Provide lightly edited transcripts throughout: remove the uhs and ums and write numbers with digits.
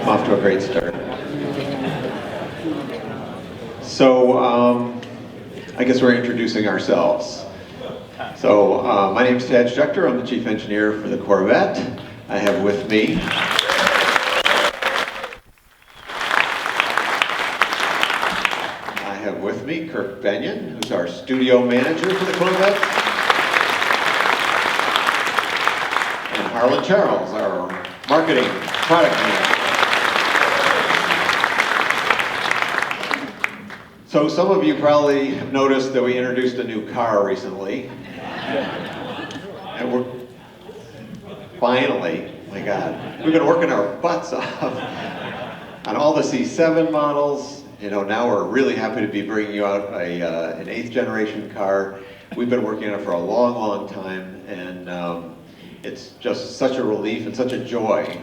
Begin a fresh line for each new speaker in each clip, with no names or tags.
I'm off to a great start. So, I guess we're introducing ourselves. So, my name is Tadge Juechter. I'm the Chief Engineer for the Corvette. I have with me Kirk Bennion, who's our studio manager for the Corvette, and Harlan Charles, our marketing product manager. So some of you probably have noticed that we introduced a new car recently. And we're finally, my God, we've been working our butts off on all the C7 models. You know, now we're really happy to be bringing you out an 8th generation car. We've been working on it for a long, long time, and it's just such a relief and such a joy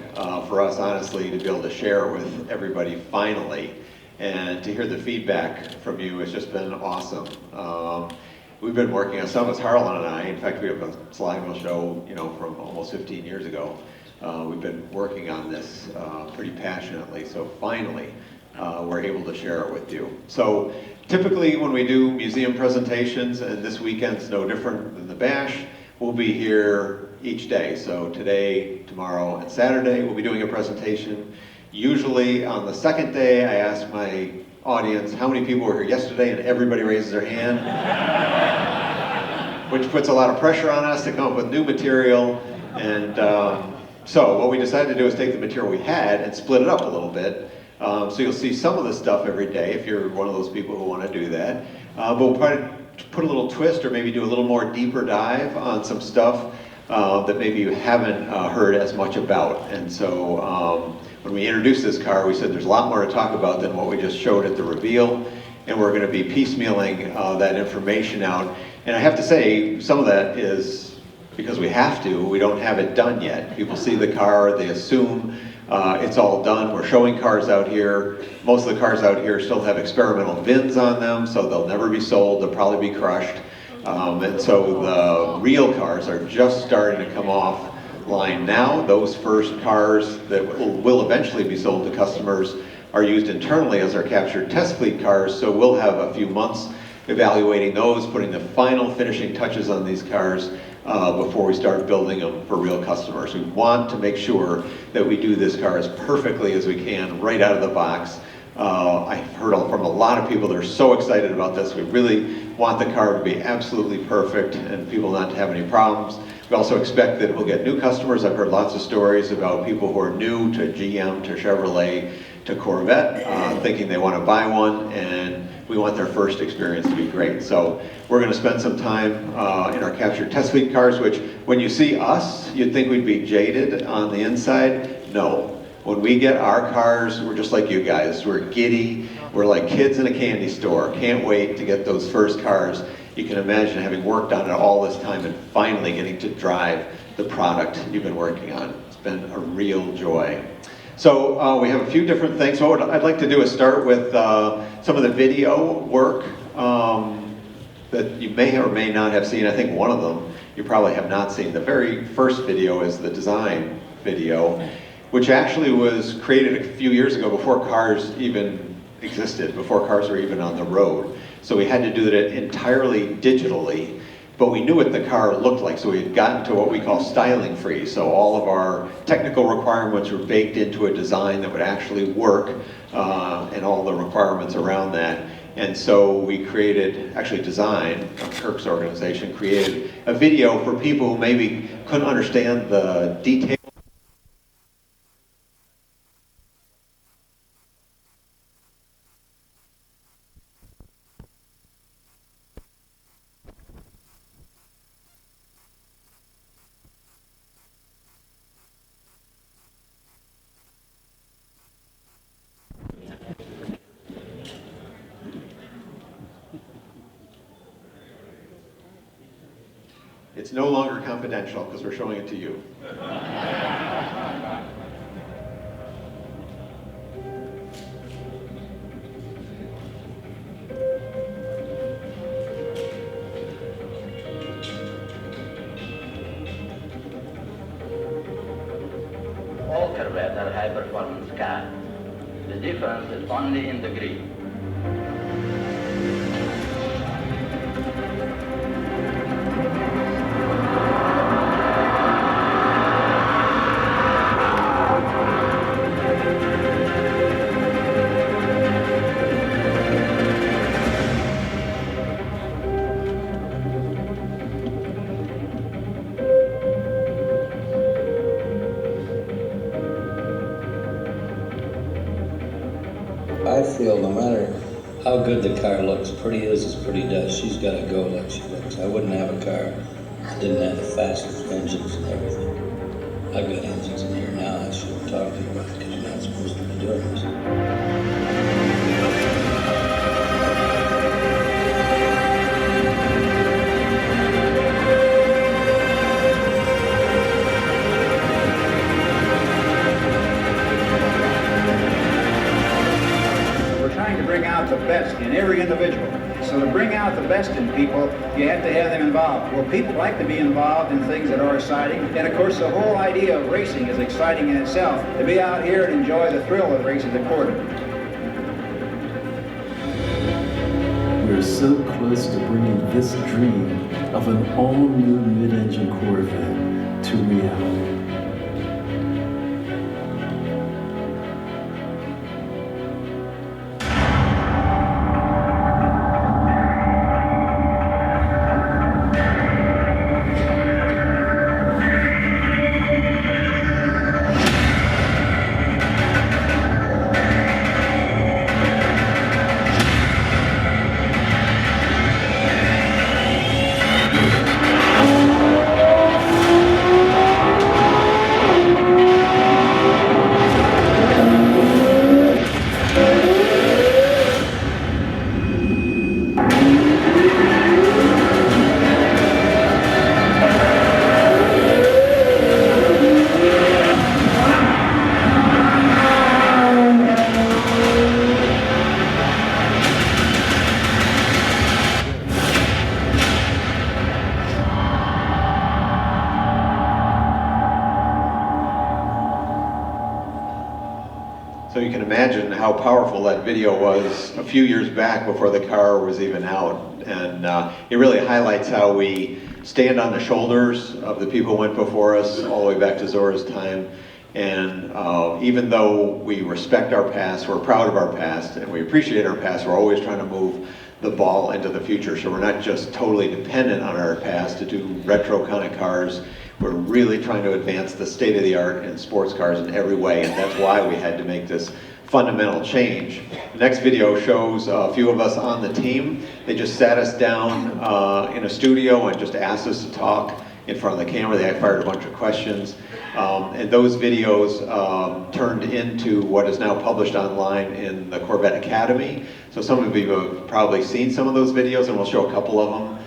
for us, honestly, to be able to share it with everybody finally, and to hear the feedback from you has just been awesome. We've been working on some, it's Harlan and I. In fact, we have a slide we'll show, you know, from almost 15 years ago. We've been working on this pretty passionately, so finally, we're able to share it with you. So typically when we do museum presentations, and this weekend's no different than the Bash, we'll be here each day. So today, tomorrow, and Saturday, we'll be doing a presentation. Usually on the second day, I ask my audience how many people were here yesterday, and everybody raises their hand, which puts a lot of pressure on us to come up with new material. And so what we decided to do is take the material we had and split it up a little bit. So you'll see some of the stuff every day if you're one of those people who want to do that. But we'll probably put a little twist or maybe do a little more deeper dive on some stuff that maybe you haven't heard as much about. And so when we introduced this car, we said there's a lot more to talk about than what we just showed at the reveal. And we're going to be piecemealing that information out. And I have to say, some of that is because we have to. We don't have it done yet. People see the car, they assume it's all done. We're showing cars out here. Most of the cars out here still have experimental VINs on them, so they'll never be sold. They'll probably be crushed. And so the real cars are just starting to come off line now. Those first cars that will eventually be sold to customers are used internally as our captured test fleet cars, so we'll have a few months evaluating those, putting the final finishing touches on these cars before we start building them for real customers. We want to make sure that we do this car as perfectly as we can right out of the box. I've heard from a lot of people that are so excited about this. We really want the car to be absolutely perfect and people not to have any problems. We also expect that we'll get new customers. I've heard lots of stories about people who are new to GM, to Chevrolet, to Corvette, thinking they want to buy one, and we want their first experience to be great. So we're going to spend some time in our captured test fleet cars, which when you see us, you'd think we'd be jaded on the inside. No. When we get our cars, we're just like you guys. We're giddy. We're like kids in a candy store. Can't wait to get those first cars. You can imagine having worked on it all this time and finally getting to drive the product you've been working on. It's been a real joy. So we have a few different things. So what I'd like to do is start with some of the video work that you may or may not have seen. I think one of them you probably have not seen. The very first video is the design video, which actually was created a few years ago before cars even existed, before cars were even on the road. So we had to do it entirely digitally, but we knew what the car looked like, so we had gotten to what we call styling free. So all of our technical requirements were baked into a design that would actually work, and all the requirements around that. And so we created, actually designed, Kirk's organization created a video for people who maybe couldn't understand the details. It's no longer confidential because we're showing it to you.
all Corvettes are high-performance cars. The difference is only in the grille.
I feel no matter how good the car looks, pretty as pretty does, she's got to go like she looks. I wouldn't have a car that didn't have the fastest engines and everything. I've got engines in here now I shouldn't talk to you about because you're not supposed to be doing this.
To bring out the best in every individual. So to bring out the best in people, you have to have them involved. Well, people like to be involved in things that are exciting. And of course, the whole idea of racing is exciting in itself. To be out here and enjoy the thrill of racing the quarter.
We're so close to bringing this dream of an all-new mid-engine Corvette to reality.
So you can imagine how powerful that video was a few years back before the car was even out. And it really highlights how we stand on the shoulders of the people who went before us all the way back to Zora's time. And even though we respect our past, we're proud of our past, and we appreciate our past, we're always trying to move the ball into the future. So we're not just totally dependent on our past to do retro kind of cars. We're really trying to advance the state of the art in sports cars in every way, and that's why we had to make this fundamental change. The next video shows a few of us on the team. They just sat us down in a studio and just asked us to talk in front of the camera. They fired a bunch of questions. And those videos turned into what is now published online in the Corvette Academy. So some of you have probably seen some of those videos, and we'll show a couple of them.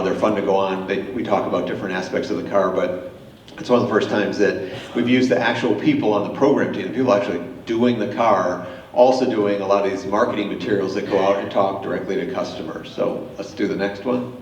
They're fun to go on. We talk about different aspects of the car, but it's one of the first times that we've used the actual people on the program team, the people actually doing the car, also doing a lot of these marketing materials that go out and talk directly to customers. So let's do the next one.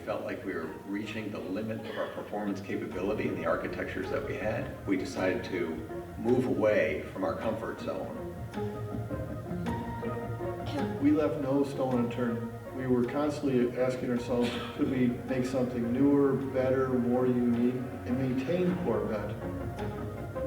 Felt like we were reaching the limit of our performance capability and the architectures that we had. We decided to move away from our comfort zone.
We left no stone unturned. We were constantly asking ourselves, could we make something newer, better, more unique, and maintain Corvette?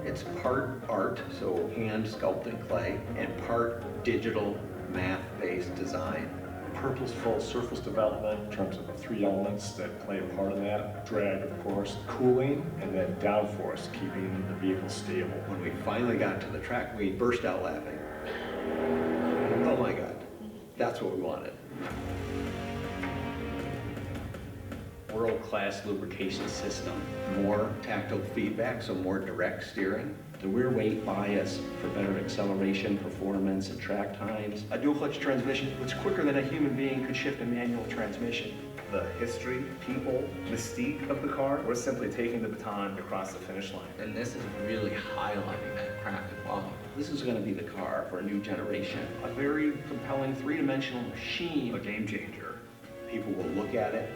It's part art, so hand sculpted clay, and part digital math-based design.
Purposeful surface development in terms of the three elements that play a part in that. Drag, of course, cooling, and then downforce, keeping the vehicle stable.
When we finally got to the track, we burst out laughing. Oh my God, that's what we wanted.
world-class lubrication system.
More tactile feedback, so more direct steering.
The rear weight bias for better acceleration, performance, and track times.
A dual clutch transmission, which quicker than a human being could shift a manual transmission.
The history, people, mystique of the car, we're simply taking the baton across the finish line.
And this is really highlighting that crafted quality.
This is going to be the car for a new generation.
A very compelling three-dimensional machine.
A game changer.
People will look at it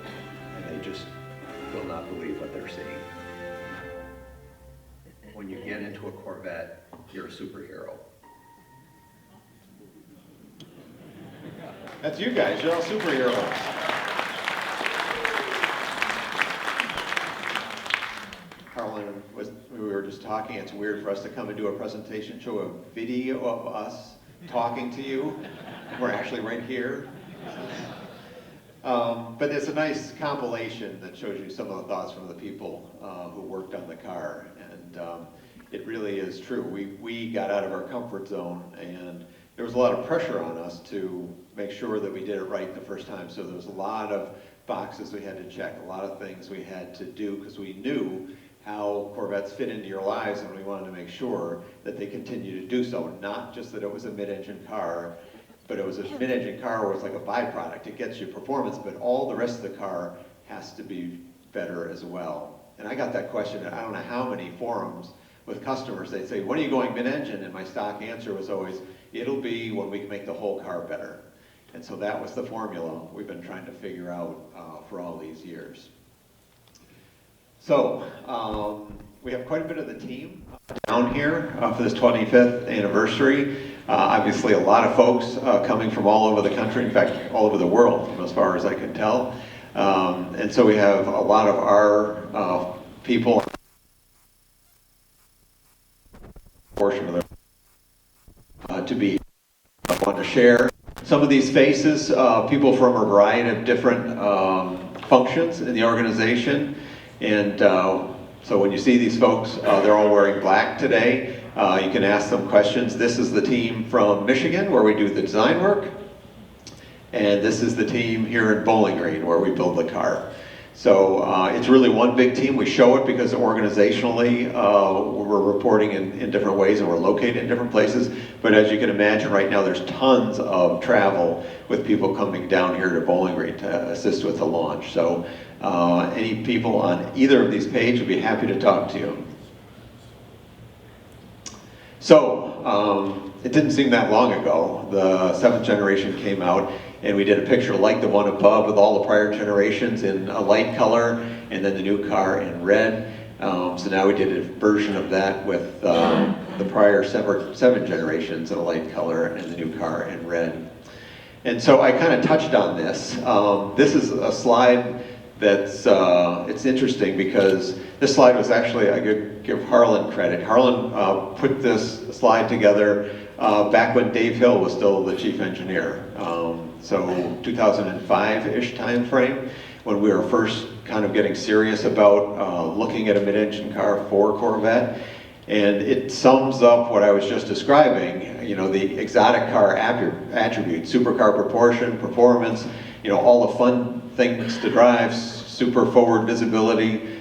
and they just will not believe what they're seeing. When you get into a Corvette, you're a superhero. That's you guys, you're all superheroes. Harlan, we were just talking, it's weird for us to come and do a presentation, show a video of us talking to you. We're actually right here. But it's a nice compilation that shows you some of the thoughts from the people who worked on the car. And it really is true. We got out of our comfort zone, and there was a lot of pressure on us to make sure that we did it right the first time. So there was a lot of boxes we had to check, a lot of things we had to do, because we knew how Corvettes fit into your lives, and we wanted to make sure that they continue to do so. Not just that it was a mid-engine car, but it was a mid-engine car where it's like a byproduct. It gets you performance, but all the rest of the car has to be better as well. And I got that question, I don't know how many forums with customers. They'd say, when are you going mid-engine? And my stock answer was always, it'll be when we can make the whole car better. And so that was the formula we've been trying to figure out for all these years. So, we have quite a bit of the team down here for this 25th anniversary. Obviously a lot of folks coming from all over the country, in fact all over the world as far as I can tell. And so we have a lot of our people, portion of the to be want to share. Some of these faces, people from a variety of different functions in the organization. And so when you see these folks, they're all wearing black today. You can ask them questions. This is the team from Michigan where we do the design work. And this is the team here in Bowling Green where we build the car. So it's really one big team. We show it because organizationally we're reporting in different ways and we're located in different places. But as you can imagine right now there's tons of travel with people coming down here to Bowling Green to assist with the launch. So any people on either of these pages would be happy to talk to you. So it didn't seem that long ago. The 7th generation came out and we did a picture like the one above with all the prior generations in a light color and then the new car in red. So now we did a version of that with the prior 7 generations in a light color and the new car in red. And so I kind of touched on this. This is a slide that's, it's interesting because this slide was actually, I give Harlan credit. Harlan put this slide together back when Dave Hill was still the chief engineer. So 2005-ish time frame, when we were first kind of getting serious about looking at a mid-engine car for Corvette. And it sums up what I was just describing, you know, the exotic car attributes, supercar proportion, performance, you know, all the fun things to drive, super forward visibility.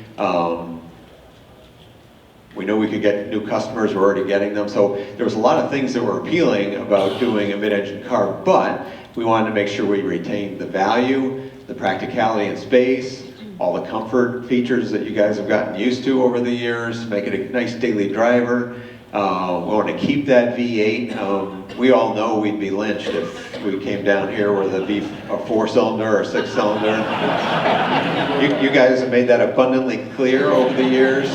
We know we could get new customers, we're already getting them. So there was a lot of things that were appealing about doing a mid-engine car, but we wanted to make sure we retained the value, the practicality and space, all the comfort features that you guys have gotten used to over the years, make it a nice daily driver. We want to keep that V8. We all know we'd be lynched if we came down here with a 4-cylinder or a 6-cylinder. You guys have made that abundantly clear over the years.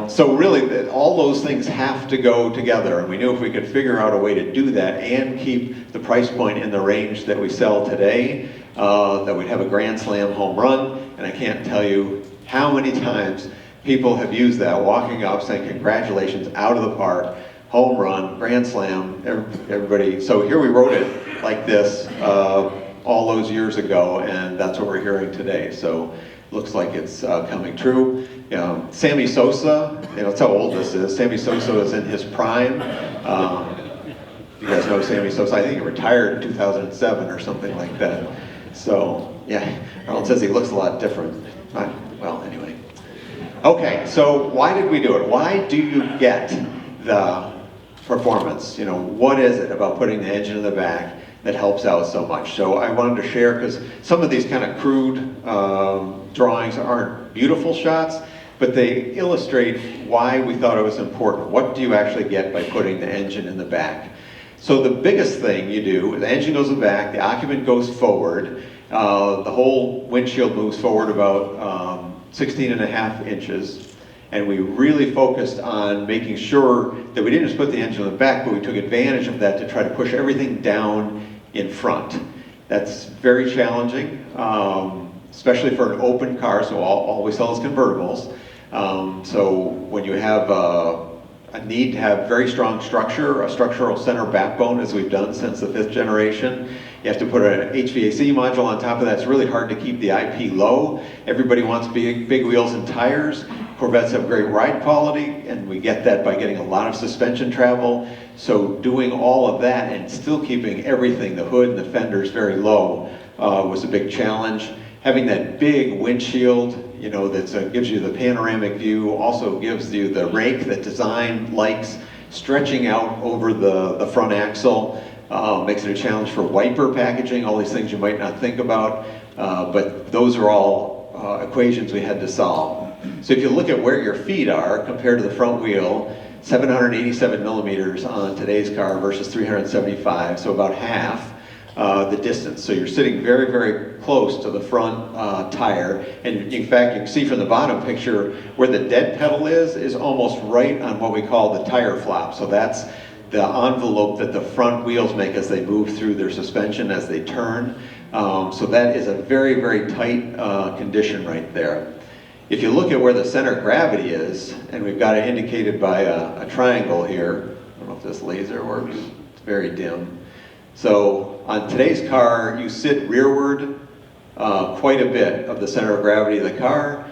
So really, all those things have to go together, and we knew if we could figure out a way to do that and keep the price point in the range that we sell today, that we'd have a Grand Slam home run. And I can't tell you how many times people have used that, walking up saying, congratulations, out of the park, home run, Grand Slam, everybody. So here we wrote it like this all those years ago, and that's what we're hearing today. So looks like it's coming true. You know, Sammy Sosa, you know, that's how old this is. Sammy Sosa is in his prime. You guys know Sammy Sosa. I think he retired in 2007 or something like that. So, yeah, Harlan says he looks a lot different. Well, anyway. Okay, so why did we do it? Why do you get the performance? You know, what is it about putting the engine in the back that helps out so much? So I wanted to share, because some of these kind of crude drawings aren't beautiful shots, but they illustrate why we thought it was important. What do you actually get by putting the engine in the back? So the biggest thing you do, the engine goes in the back, the occupant goes forward, the whole windshield moves forward about 16.5 inches, and we really focused on making sure that we didn't just put the engine in the back, but we took advantage of that to try to push everything down in front. That's very challenging, especially for an open car, so all we sell is convertibles. So when you have a need to have very strong structure, a structural center backbone, as we've done since the 5th generation. You have to put an HVAC module on top of that. It's really hard to keep the IP low. Everybody wants big wheels and tires. Corvettes have great ride quality, and we get that by getting a lot of suspension travel. So doing all of that and still keeping everything, the hood and the fenders, very low was a big challenge. Having that big windshield, you know, that gives you the panoramic view, also gives you the rake that design likes, stretching out over the front axle, makes it a challenge for wiper packaging, all these things you might not think about, but those are all equations we had to solve. So if you look at where your feet are compared to the front wheel, 787 millimeters on today's car versus 375, so about half the distance. So you're sitting very, very close to the front tire, and in fact you can see from the bottom picture where the dead pedal is almost right on what we call the tire flop. So that's the envelope that the front wheels make as they move through their suspension as they turn. So that is a very, very tight condition right there. If you look at where the center of gravity is, and we've got it indicated by a triangle here, I don't know if this laser works, it's very dim. So on today's car, you sit rearward quite a bit of the center of gravity of the car.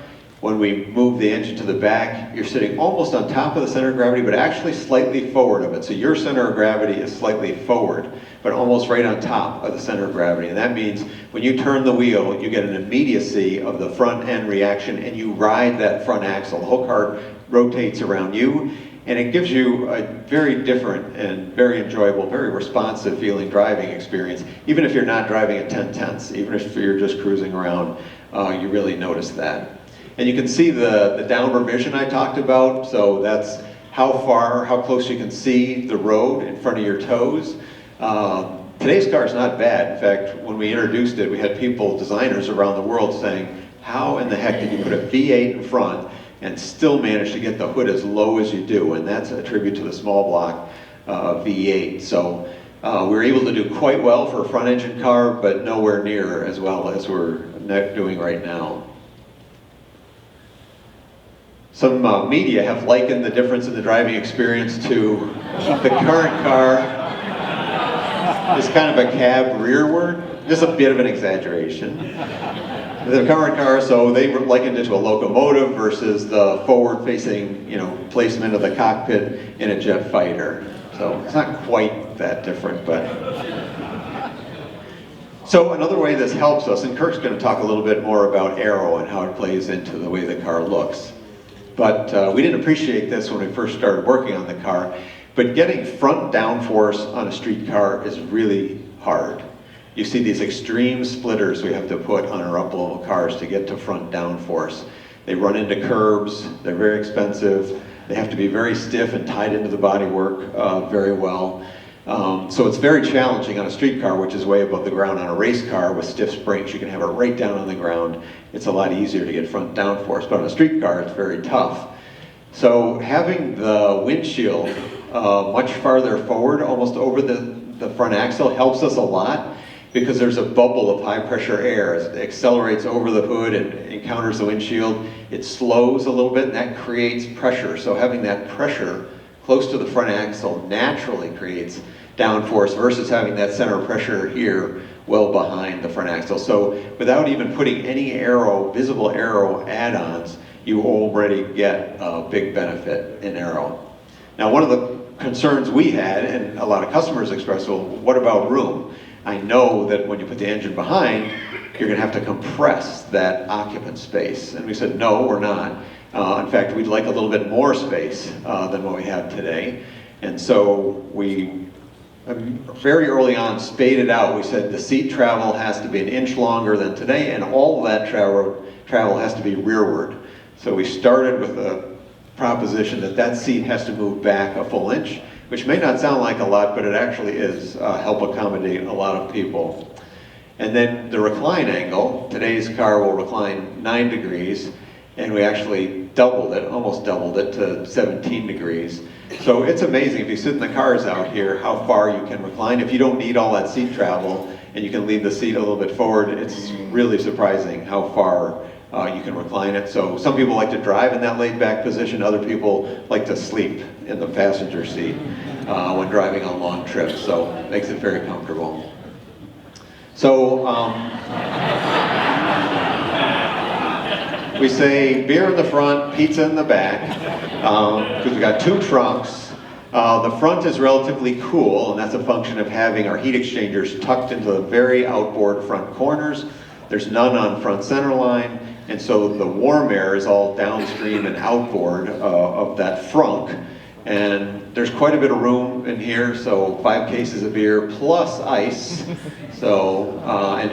When we move the engine to the back, you're sitting almost on top of the center of gravity, but actually slightly forward of it. So your center of gravity is slightly forward, but almost right on top of the center of gravity. And that means when you turn the wheel, you get an immediacy of the front end reaction, and you ride that front axle. The whole car rotates around you, and it gives you a very different and very enjoyable, very responsive feeling driving experience, even if you're not driving at 10/10ths, even if you're just cruising around, you really notice that. And you can see the downward vision I talked about, so that's how close you can see the road in front of your toes. Today's car is not bad. In fact, when we introduced it, we had designers around the world saying, how in the heck did you put a V8 in front and still manage to get the hood as low as you do? And that's a tribute to the small block V8. So we were able to do quite well for a front engine car, but nowhere near as well as we're doing right now. Some media have likened the difference in the driving experience to the current car is kind of a cab rearward, just a bit of an exaggeration. The current car, so they likened it to a locomotive versus the forward-facing, placement of the cockpit in a jet fighter. So it's not quite that different, but. So another way this helps us, and Kirk's going to talk a little bit more about Aero and how it plays into the way the car looks. But we didn't appreciate this when we first started working on the car, but getting front downforce on a street car is really hard. You see these extreme splitters we have to put on our up-level cars to get to front downforce. They run into curbs, they're very expensive, they have to be very stiff and tied into the bodywork very well. So it's very challenging on a street car, which is way above the ground. On a race car with stiff springs, you can have it right down on the ground. It's a lot easier to get front downforce, but on a street car, it's very tough. So having the windshield much farther forward, almost over the front axle, helps us a lot because there's a bubble of high pressure air. As it accelerates over the hood and encounters the windshield, it slows a little bit, and that creates pressure. So having that pressure close to the front axle naturally creates downforce versus having that center of pressure here well behind the front axle. So without even putting any visible Aero add-ons, you already get a big benefit in Aero. Now, one of the concerns we had, and a lot of customers expressed, well, what about room? I know that when you put the engine behind, you're going to have to compress that occupant space. And we said, no, we're not. In fact, we'd like a little bit more space than what we have today. And so we very early on spaded out. We said the seat travel has to be an inch longer than today, and all of that travel has to be rearward. So we started with a proposition that that seat has to move back a full inch, which may not sound like a lot, but it actually is, help accommodate a lot of people. And then the recline angle, today's car will recline 9 degrees, and we actually doubled it, almost doubled it to 17 degrees. So it's amazing if you sit in the cars out here how far you can recline. If you don't need all that seat travel and you can leave the seat a little bit forward, it's really surprising how far you can recline it. So some people like to drive in that laid back position, other people like to sleep in the passenger seat when driving on long trips, so it makes it very comfortable. So we say beer in the front, pizza in the back, because we got 2 trunks. The front is relatively cool, and that's a function of having our heat exchangers tucked into the very outboard front corners. There's none on front center line, and so the warm air is all downstream and outboard of that frunk. And there's quite a bit of room in here, so 5 cases of beer plus ice, so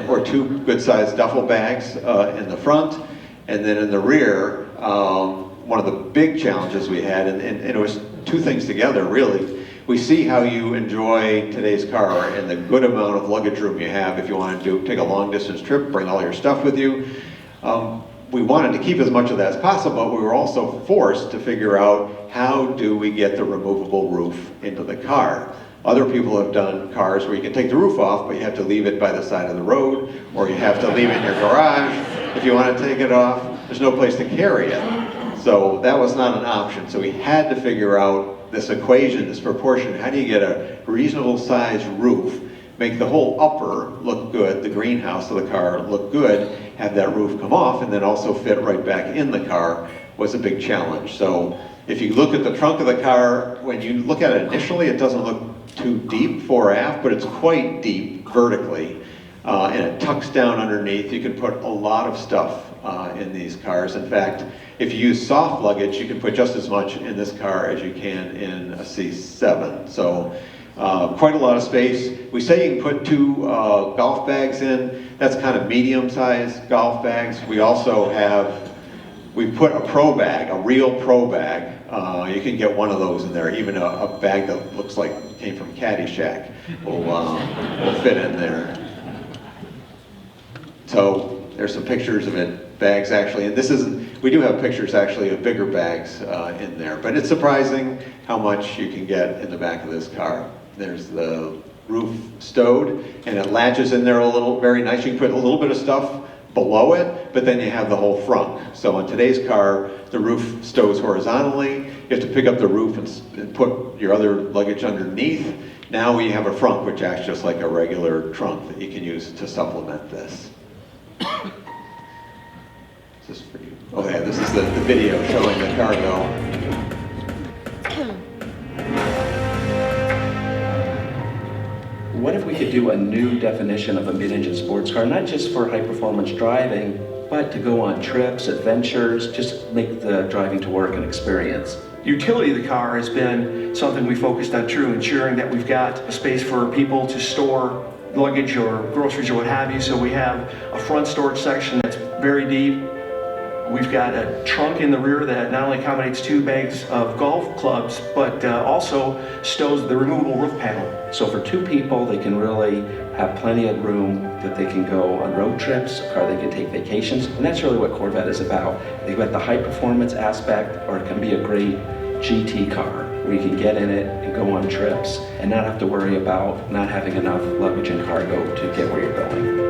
or 2 good-sized duffel bags in the front, and then in the rear, one of the big challenges we had, and it was 2 things together really. We see how you enjoy today's car and the good amount of luggage room you have if you want to take a long-distance trip, bring all your stuff with you. We wanted to keep as much of that as possible, but we were also forced to figure out how do we get the removable roof into the car. Other people have done cars where you can take the roof off, but you have to leave it by the side of the road, or you have to leave it in your garage. If you want to take it off, there's no place to carry it. So that was not an option. So we had to figure out this equation, this proportion. How do you get a reasonable size roof, make the whole upper look good, the greenhouse of the car look good, have that roof come off, and then also fit right back in the car was a big challenge. So if you look at the trunk of the car, when you look at it initially, it doesn't look too deep fore aft, but it's quite deep vertically. And it tucks down underneath. You can put a lot of stuff in these cars. In fact, if you use soft luggage, you can put just as much in this car as you can in a C7. So quite a lot of space. We say you can put 2 golf bags in. That's kind of medium-sized golf bags. We also have, we put a pro bag, a real pro bag. You can get one of those in there. Even a bag that looks like it came from Caddyshack will fit in there. So there's some pictures of it, bags actually, and this isn't, we do have pictures actually of bigger bags in there, but it's surprising how much you can get in the back of this car. There's the roof stowed, and it latches in there a little, very nice. You can put a little bit of stuff below it, but then you have the whole frunk. So in today's car, the roof stows horizontally. You have to pick up the roof and put your other luggage underneath. Now we have a frunk which acts just like a regular trunk that you can use to supplement this. Is this for you? Okay, this is the video showing the cargo.
What if we could do a new definition of a mid-engine sports car, not just for high-performance driving, but to go on trips, adventures, just make the driving to work an experience?
Utility of the car has been something we focused on too, ensuring that we've got a space for people to store luggage or groceries or what have you. So we have a front storage section that's very deep. We've got a trunk in the rear that not only accommodates 2 bags of golf clubs, but also stows the removable roof panel.
So for 2 people, they can really have plenty of room that they can go on road trips, a car they can take vacations, and that's really what Corvette is about. They've got the high performance aspect, or it can be a great GT car where you can get in it and go on trips and not have to worry about not having enough luggage and cargo to get where you're going.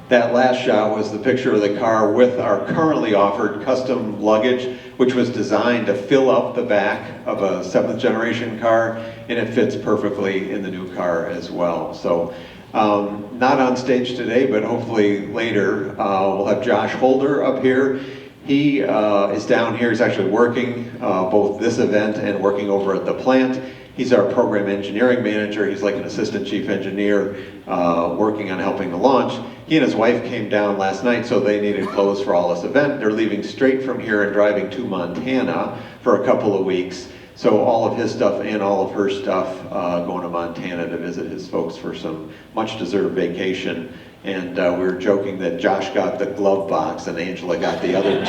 That last shot was the picture of the car with our currently offered custom luggage, which was designed to fill up the back of a 7th generation car, and it fits perfectly in the new car as well. So not on stage today, but hopefully later we'll have Josh Holder up here. He is down here. He's actually working both this event and working over at the plant. He's our program engineering manager. He's like an assistant chief engineer working on helping the launch. He and his wife came down last night, so they needed clothes for all this event. They're leaving straight from here and driving to Montana for a couple of weeks. So all of his stuff and all of her stuff going to Montana to visit his folks for some much-deserved vacation. And we were joking that Josh got the glove box and Angela got the other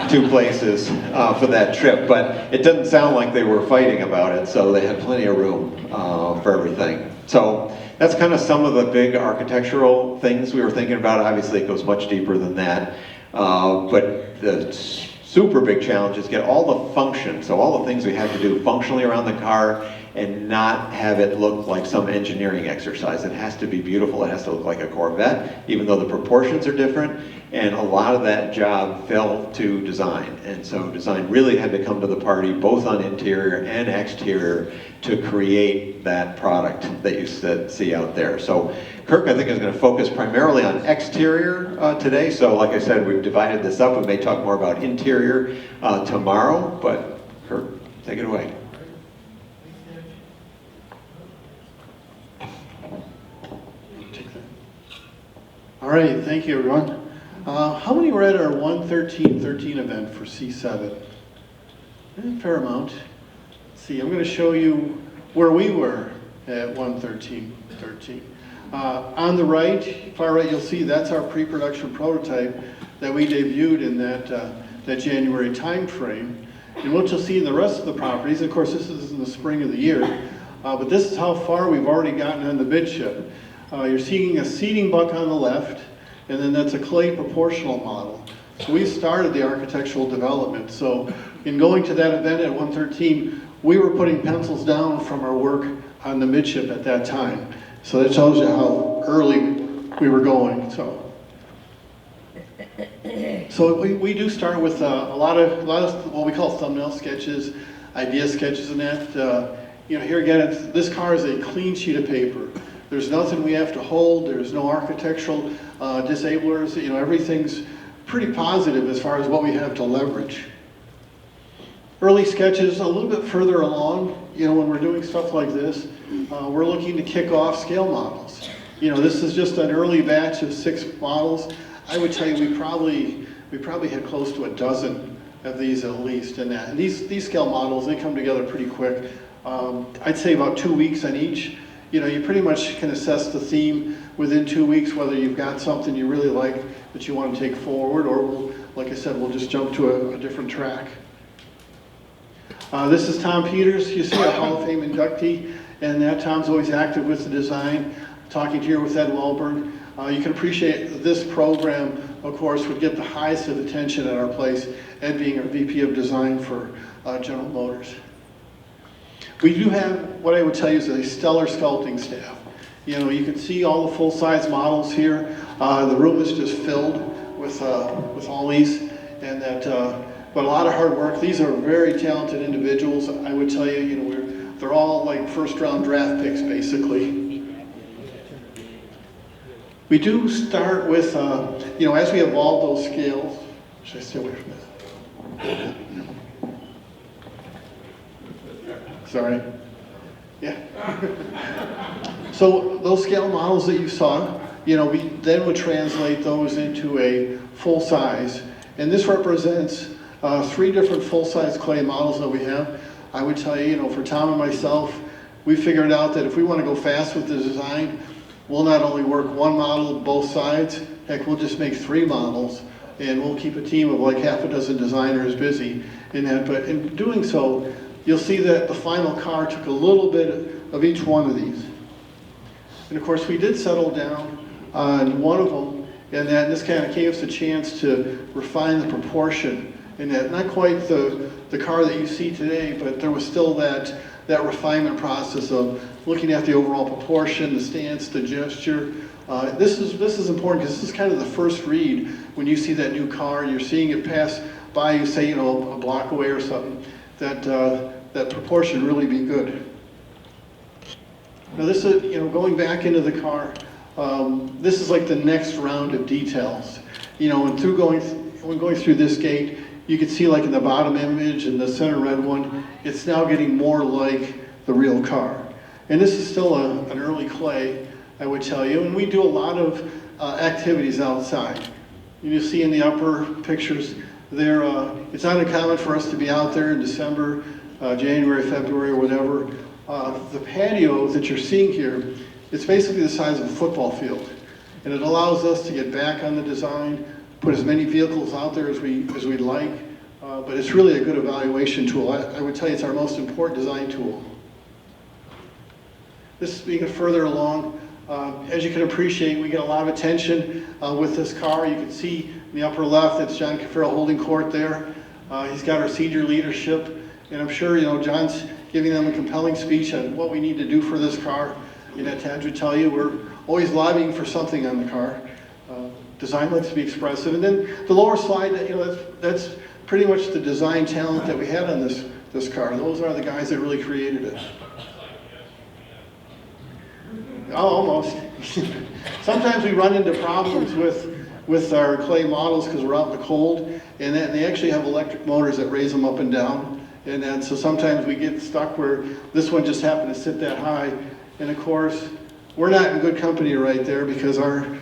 two places for that trip. But it doesn't sound like they were fighting about it, so they had plenty of room for everything. So that's kind of some of the big architectural things we were thinking about. Obviously, it goes much deeper than that. But the super big challenge is get all the function, so all the things we have to do functionally around the car and not have it look like some engineering exercise. It has to be beautiful, it has to look like a Corvette, even though the proportions are different, and a lot of that job fell to design. And so design really had to come to the party, both on interior and exterior, to create that product that you see out there. So Kirk, I think, is going to focus primarily on exterior today. So like I said, we've divided this up. We may talk more about interior tomorrow, but Kirk, take it away.
All right, thank you, everyone. How many were at our 11313 event for C7? A fair amount. Let's see, I'm going to show you where we were at 11313. On the right, far right, you'll see that's our pre-production prototype that we debuted in that January time frame. And what you'll see in the rest of the properties, of course this is in the spring of the year, but this is how far we've already gotten on the midship. You're seeing a seating buck on the left, and then that's a clay proportional model. So we started the architectural development. So in going to that event at 113, we were putting pencils down from our work on the midship at that time. So that tells you how early we were going. So we do start with a lot of what we call thumbnail sketches, idea sketches, and that. Here again, this car is a clean sheet of paper. There's nothing we have to hold. There's no architectural disablers. Everything's pretty positive as far as what we have to leverage. Early sketches, a little bit further along, when we're doing stuff like this, we're looking to kick off scale models. This is just an early batch of 6 models. I would tell you we probably had close to a dozen of these at least. And these scale models, they come together pretty quick. I'd say about 2 weeks on each. You pretty much can assess the theme within 2 weeks, whether you've got something you really like that you want to take forward, or like I said, we'll just jump to a different track. This is Tom Peters. You see a Hall of Fame inductee, and that Tom's always active with the design, talking here with Ed Wahlberg. You can appreciate this program, of course, would get the highest of attention at our place, Ed being our VP of Design for General Motors. We do have, what I would tell you is a stellar sculpting staff. You can see all the full-size models here. The room is just filled with all these, and but a lot of hard work. These are very talented individuals. I would tell you, they're all like first-round draft picks, basically. We do start with, as we evolve those scales. Should I stay away from that? Sorry. Yeah. So those scale models that you saw, we then would translate those into a full size. And this represents 3 different full-size clay models that we have. I would tell you, for Tom and myself, we figured out that if we want to go fast with the design, we'll not only work 1 model both sides, heck, we'll just make 3 models, and we'll keep a team of like half a dozen designers busy in that. But in doing so, you'll see that the final car took a little bit of each one of these. And of course, we did settle down on one of them, and this kind of gave us a chance to refine the proportion. And that, not quite the car that you see today, but there was still that refinement process of looking at the overall proportion, the stance, the gesture. This is important because this is kind of the first read when you see that new car. You're seeing it pass by you, say, a block away or something. That proportion really be good. Now this is, going back into the car, this is like the next round of details. And through going when going through this gate, you can see like in the bottom image and the center red one, it's now getting more like the real car. And this is still an early clay, I would tell you, and we do a lot of activities outside. You see in the upper pictures there, it's not uncommon for us to be out there in December, January, February, or whatever. The patio that you're seeing here, it's basically the size of a football field. And it allows us to get back on the design, put as many vehicles out there as we'd like, but it's really a good evaluation tool. I would tell you it's our most important design tool. This is being further along. As you can appreciate, we get a lot of attention with this car. You can see in the upper left, that's John Caffaro holding court there. He's got our senior leadership, and I'm sure John's giving them a compelling speech on what we need to do for this car. Tadge would tell you, we're always lobbying for something on the car. Design likes to be expressive. And then the lower slide, that's pretty much the design talent that we had on this car. Those are the guys that really created it. Oh, almost. Sometimes we run into problems with our clay models because we're out in the cold, and they actually have electric motors that raise them up and down. And then so sometimes we get stuck where this one just happened to sit that high. And of course, we're not in good company right there because our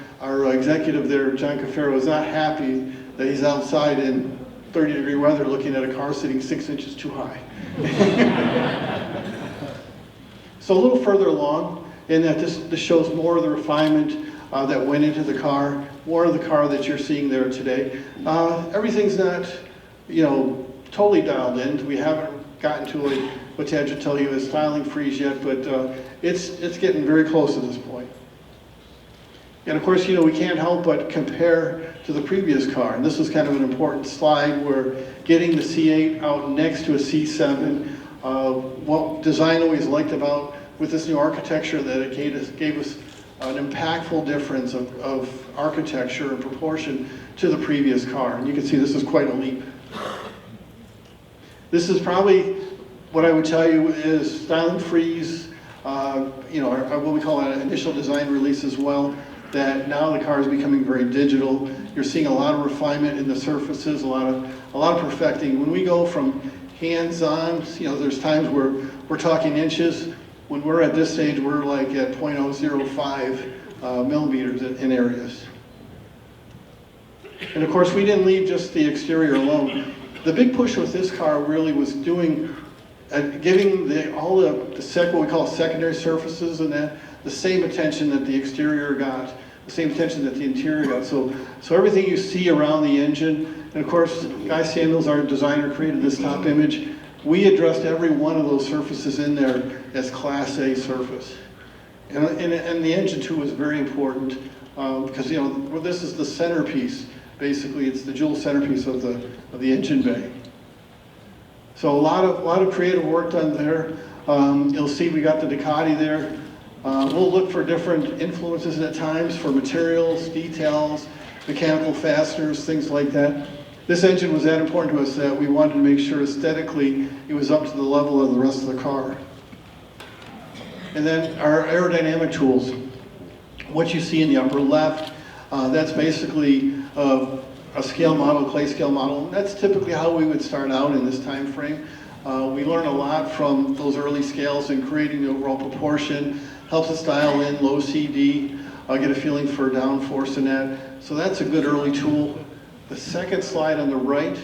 executive there, John Caffaro, is not happy that he's outside in 30-degree weather looking at a car sitting 6 inches too high. So a little further along, in that this shows more of the refinement that went into the car, more of the car that you're seeing there today. Everything's not, totally dialed in. We haven't gotten to what Tadge would tell you is styling freeze yet, but it's getting very close at this point. And of course, we can't help but compare to the previous car. And this was kind of an important slide where getting the C8 out next to a C7, what design always liked about with this new architecture that it gave us an impactful difference of architecture and proportion to the previous car. And you can see this is quite a leap. This is probably what I would tell you is styling freeze, what we call an initial design release as well, that now the car is becoming very digital. You're seeing a lot of refinement in the surfaces, a lot of perfecting. When we go from hands-on, there's times where we're talking inches. When we're at this stage, we're like at 0.005 millimeters in areas. And of course, we didn't leave just the exterior alone. The big push with this car really was giving all what we call secondary surfaces and that the same attention that the exterior got, the same attention that the interior got. So everything you see around the engine, and of course, Guy Samuels, our designer, created this top image. We addressed every one of those surfaces in there as Class A surface. And the engine too was very important because this is the centerpiece. Basically, it's the jewel centerpiece of the engine bay. So a lot of creative work done there. You'll see we got the Ducati there. We'll look for different influences at times for materials, details, mechanical fasteners, things like that. This engine was that important to us that we wanted to make sure aesthetically it was up to the level of the rest of the car. And then our aerodynamic tools. What you see in the upper left, that's basically a scale model, clay scale model. That's typically how we would start out in this time frame. We learn a lot from those early scales in creating the overall proportion, helps us dial in low CD, get a feeling for downforce in that. So that's a good early tool. The second slide on the right,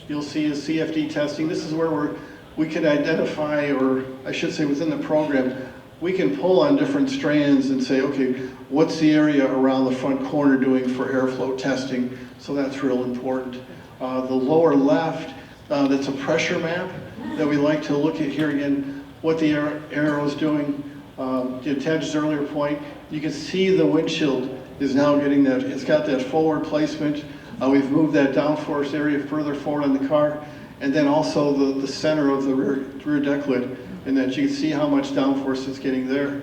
you'll see is CFD testing. This is where we can identify, or I should say within the program, we can pull on different strands and say, okay, what's the area around the front corner doing for airflow testing? So that's real important. The lower left, that's a pressure map that we like to look at here again, what the Aero is doing. To Tadge's earlier point, you can see the windshield is now getting that, it's got that forward placement. We've moved that downforce area further forward on the car, and then also the center of the rear deck lid, and that you can see how much downforce it's getting there.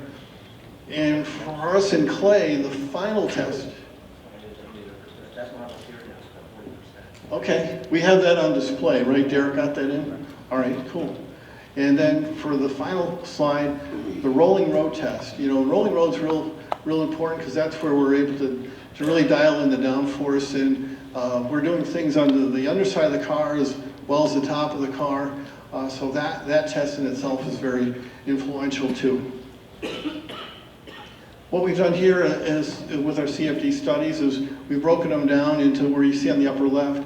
And for us in clay, the final test. Okay, we have that on display, right? Derek got that in? All right, cool. And then for the final slide, the rolling road test. Rolling road's real important because that's where we're able to really dial in the downforce and We're doing things under the underside of the car as well as the top of the car. So that test in itself is very influential too. What we've done here is, with our CFD studies, is we've broken them down into where you see on the upper left.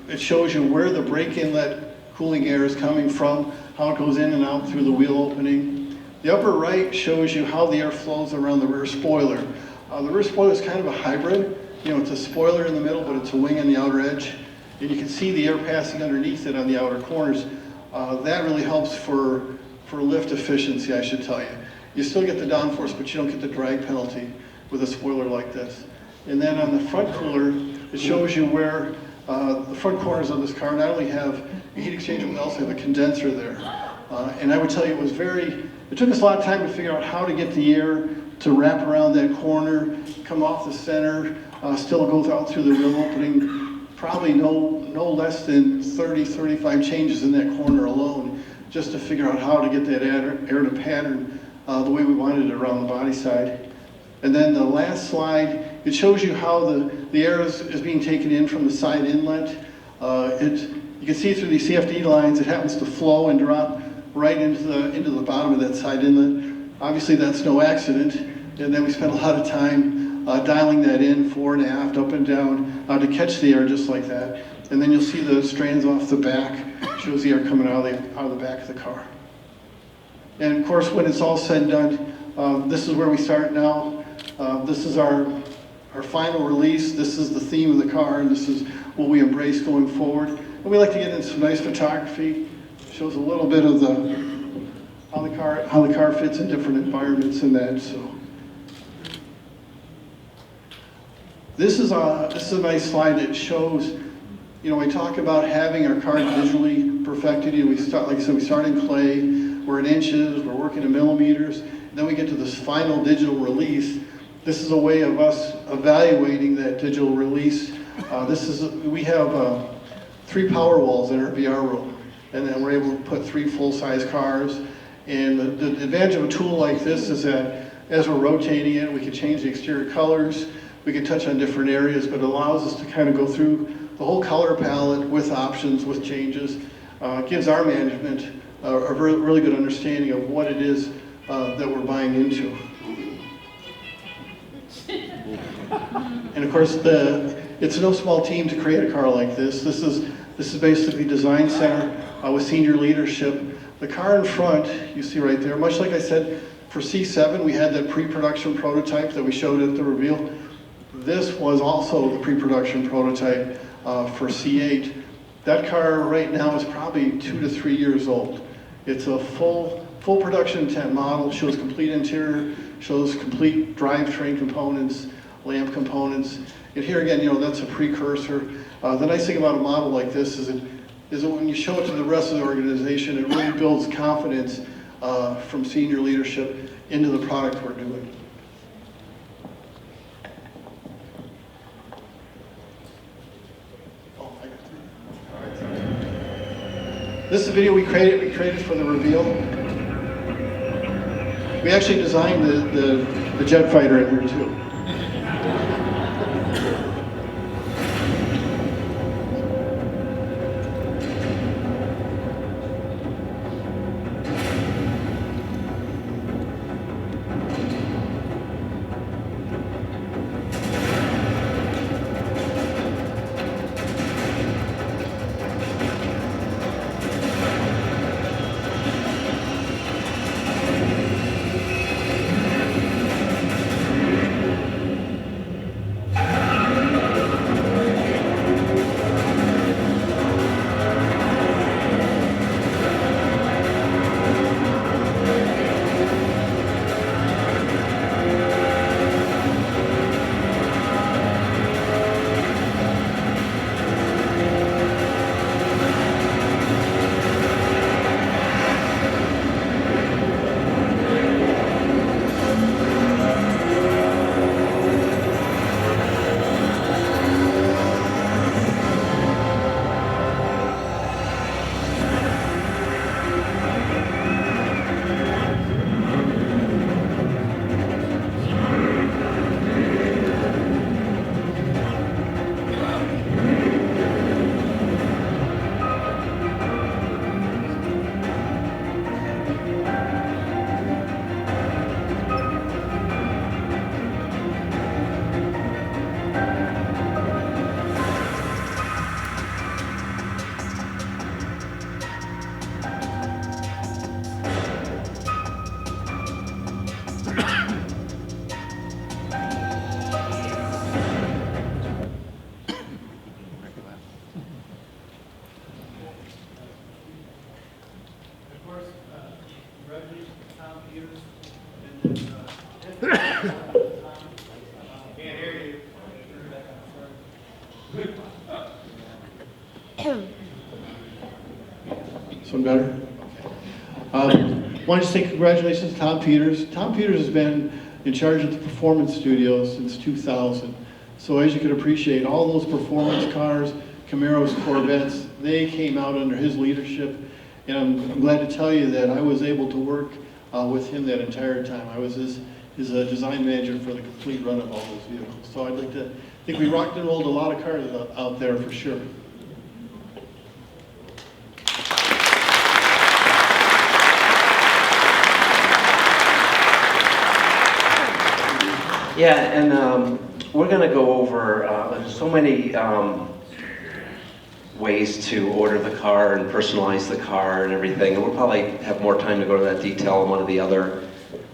It shows you where the brake inlet cooling air is coming from, how it goes in and out through the wheel opening. The upper right shows you how the air flows around the rear spoiler. The rear spoiler is kind of a hybrid. It's a spoiler in the middle, but it's a wing on the outer edge. And you can see the air passing underneath it on the outer corners. That really helps for lift efficiency, I should tell you. You still get the downforce, but you don't get the drag penalty with a spoiler like this. And then on the front cooler, it shows you where the front corners of this car not only have a heat exchanger, but also have a condenser there. And I would tell you it took us a lot of time to figure out how to get the air to wrap around that corner, come off the center, still go out through the wheel opening. Probably no less than 30, 35 changes in that corner alone, just to figure out how to get that air to pattern the way we wanted it around the body side. And then the last slide, it shows you how the air is being taken in from the side inlet. You can see through these CFD lines, it happens to flow and drop right into the bottom of that side inlet. Obviously that's no accident, and then we spent a lot of time dialing that in, fore and aft, up and down, to catch the air just like that. And then you'll see the strands off the back, shows the air coming out of the back of the car. And of course, when it's all said and done, this is where we start now. This is our final release. This is the theme of the car, and this is what we embrace going forward. And we like to get into some nice photography. Shows a little bit of how the car fits in different environments and that. So this is a nice slide that shows. We talk about having our car digitally perfected. We start, like I said, we start in clay. We're in inches, we're working in millimeters, then we get to this final digital release. This is a way of us evaluating that digital release. We have 3 power walls in our VR room, and then we're able to put 3 full-size cars. And the advantage of a tool like this is that as we're rotating it, we can change the exterior colors, we can touch on different areas, but it allows us to kind of go through the whole color palette with options, with changes. It gives our management a really good understanding of what it is that we're buying into. And of course, it's no small team to create a car like this. This is basically design center with senior leadership. The car in front, you see right there, much like I said, for C7, we had that pre-production prototype that we showed at the reveal. This was also the pre-production prototype for C8. That car right now is probably 2 to 3 years old. It's a full production intent model, shows complete interior, shows complete drivetrain components, lamp components. And here again, that's a precursor. The nice thing about a model like this is that when you show it to the rest of the organization, it really builds confidence from senior leadership into the product we're doing. This is a video we created for the reveal. We actually designed the jet fighter in here too. Sound better? Want to say congratulations to Tom Peters. Tom Peters has been in charge of the Performance Studio since 2000. So as you can appreciate, all those performance cars, Camaros, Corvettes, they came out under his leadership. And I'm glad to tell you that I was able to work with him that entire time. I was his design manager for the complete run of all those vehicles. So I'd like to think we rocked and rolled a lot of cars out there for sure.
Yeah, and we're going to go over there's so many ways to order the car and personalize the car and everything. And we'll probably have more time to go to that detail in one of the other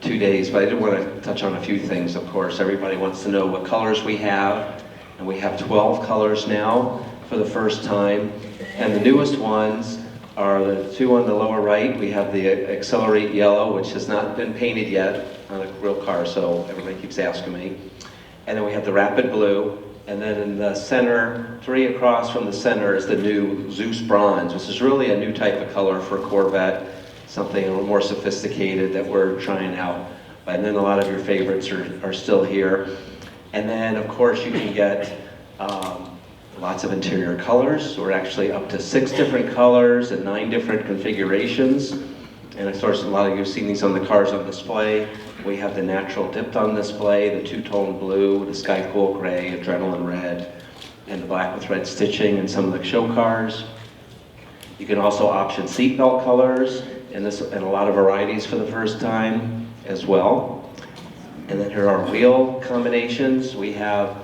2 days, but I did want to touch on a few things, of course. Everybody wants to know what colors we have, and we have 12 colors now for the first time. And the newest ones are the two on the lower right. We have the Accelerate Yellow, which has not been painted yet on a real car, so everybody keeps asking me. And then we have the Rapid Blue, and then in the center, 3 across from the center, is the new Zeus Bronze, which is really a new type of color for Corvette, something a little more sophisticated that we're trying out. And then a lot of your favorites are still here. And then, of course, you can get lots of interior colors. We're actually up to 6 different colors and 9 different configurations. And of course, a lot of you have seen these on the cars on display. We have the natural dipped on display, the two-tone blue, the sky cool gray, adrenaline red, and the black with red stitching in some of the show cars. You can also option seatbelt colors in a lot of varieties for the first time as well. And then here are wheel combinations. We have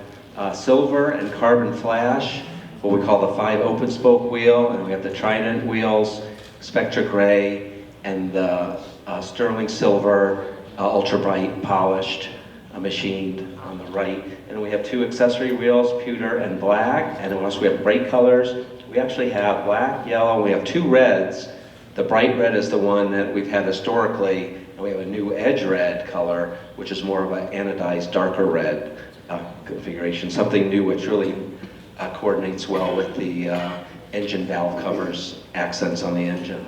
silver and carbon flash, what we call the 5 open spoke wheel, and we have the Trident wheels, Spectra gray, and the sterling silver, ultra bright polished, machined on the right. And we have 2 accessory wheels, pewter and black, and also we have brake colors. We actually have black, yellow, and we have 2 reds. The bright red is the one that we've had historically, and we have a new edge red color, which is more of an anodized darker red configuration, something new which really coordinates well with the engine valve covers, accents on the engine.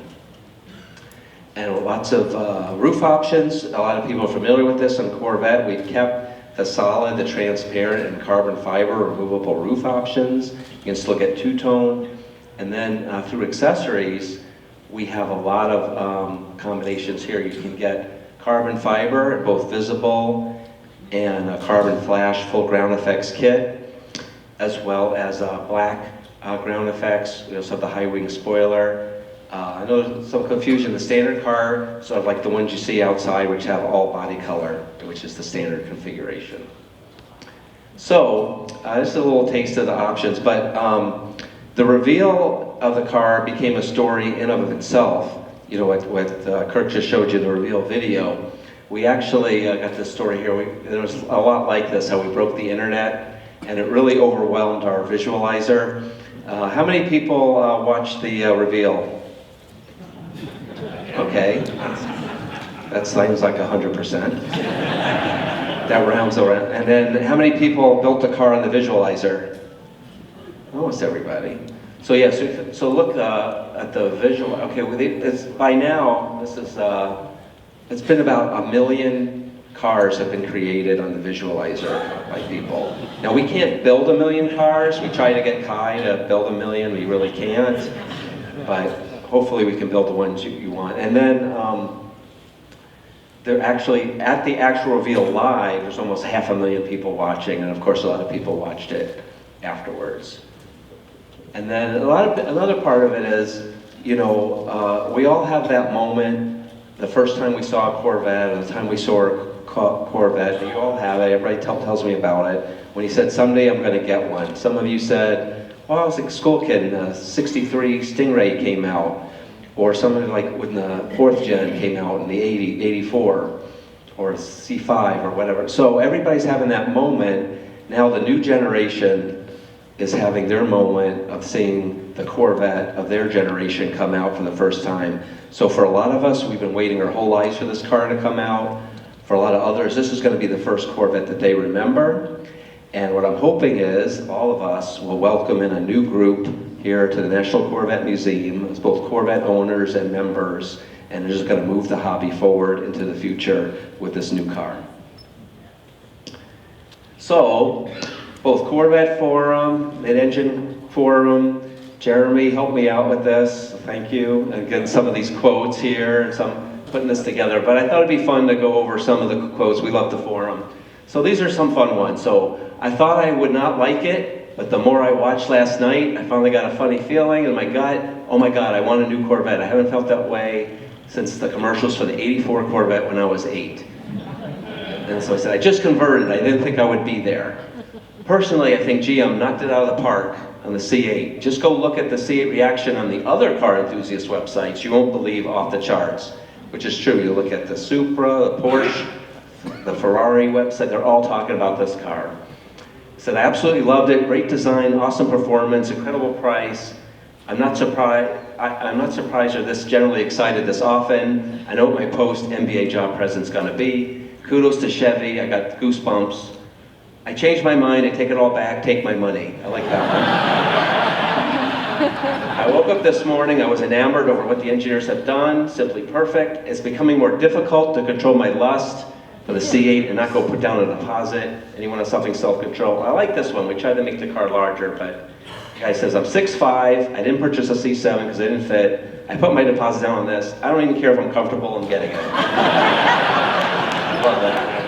And lots of roof options. A lot of people are familiar with this on Corvette. We've kept the solid, the transparent, and carbon fiber removable roof options. You can still get two-tone. And then through accessories, we have a lot of combinations here. You can get carbon fiber, both visible, and a carbon flash full ground effects kit, as well as black ground effects. We also have the high wing spoiler. I know there's some confusion. The standard car, sort of like the ones you see outside, which have all body color, which is the standard configuration. So, this is a little taste of the options, but the reveal of the car became a story in of itself. You know, what Kirk just showed you, the reveal video. We actually got this story here. There was a lot like this, how we broke the internet, and it really overwhelmed our visualizer. How many people watched the reveal? Okay, that seems like 100%. That rounds around. And then how many people built the car on the visualizer? Almost everybody. So yeah, so look at the visual. Okay, it's, by now, this is, it's been about 1 million cars have been created on the visualizer by people. Now we can't build 1 million cars. We try to get Kai to build 1 million. We really can't, but hopefully we can build the ones you want. And then they're actually, at the actual reveal live, there's almost 500,000 people watching, and of course a lot of people watched it afterwards. And then another part of it is, you know, we all have that moment, the first time we saw a Corvette, or the time we saw a Corvette, you all have it, everybody tells me about it, when he said, someday I'm going to get one. Some of you said, well, I was a school kid, and 63 Stingray came out, or something like when the 4th gen came out in the 84, or C5 or whatever. So everybody's having that moment. Now the new generation is having their moment of seeing the Corvette of their generation come out for the first time. So for a lot of us, we've been waiting our whole lives for this car to come out. For a lot of others, this is going to be the first Corvette that they remember. And what I'm hoping is all of us will welcome in a new group here to the National Corvette Museum. It's both Corvette owners and members, and they're just going to move the hobby forward into the future with this new car. So, both Corvette Forum, Mid-Engine Forum, Jeremy helped me out with this, thank you, and getting some of these quotes here, and some putting this together, but I thought it'd be fun to go over some of the quotes. We love the forum. So these are some fun ones. So I thought I would not like it, but the more I watched last night, I finally got a funny feeling in my gut, oh my God, I want a new Corvette. I haven't felt that way since the commercials for the '84 Corvette when I was 8. And so I said, I just converted, I didn't think I would be there. Personally, I think GM knocked it out of the park on the C8. Just go look at the C8 reaction on the other car enthusiast websites. You won't believe, off the charts, which is true. You look at the Supra, the Porsche, the Ferrari website, they're all talking about this car. Said, I absolutely loved it, great design, awesome performance, incredible price. I'm not surprised you're this generally excited this often. I know what my post-MBA job present's gonna be. Kudos to Chevy, I got goosebumps. I changed my mind, I take it all back, take my money. I like that one. I woke up this morning, I was enamored over what the engineers have done, simply perfect. It's becoming more difficult to control my lust for the C8 and not go put down a deposit. Anyone has something self-control? I like this one, we tried to make the car larger, but the guy says, I'm 6'5", I didn't purchase a C7 because it didn't fit. I put my deposit down on this. I don't even care if I'm comfortable in getting it. Love that.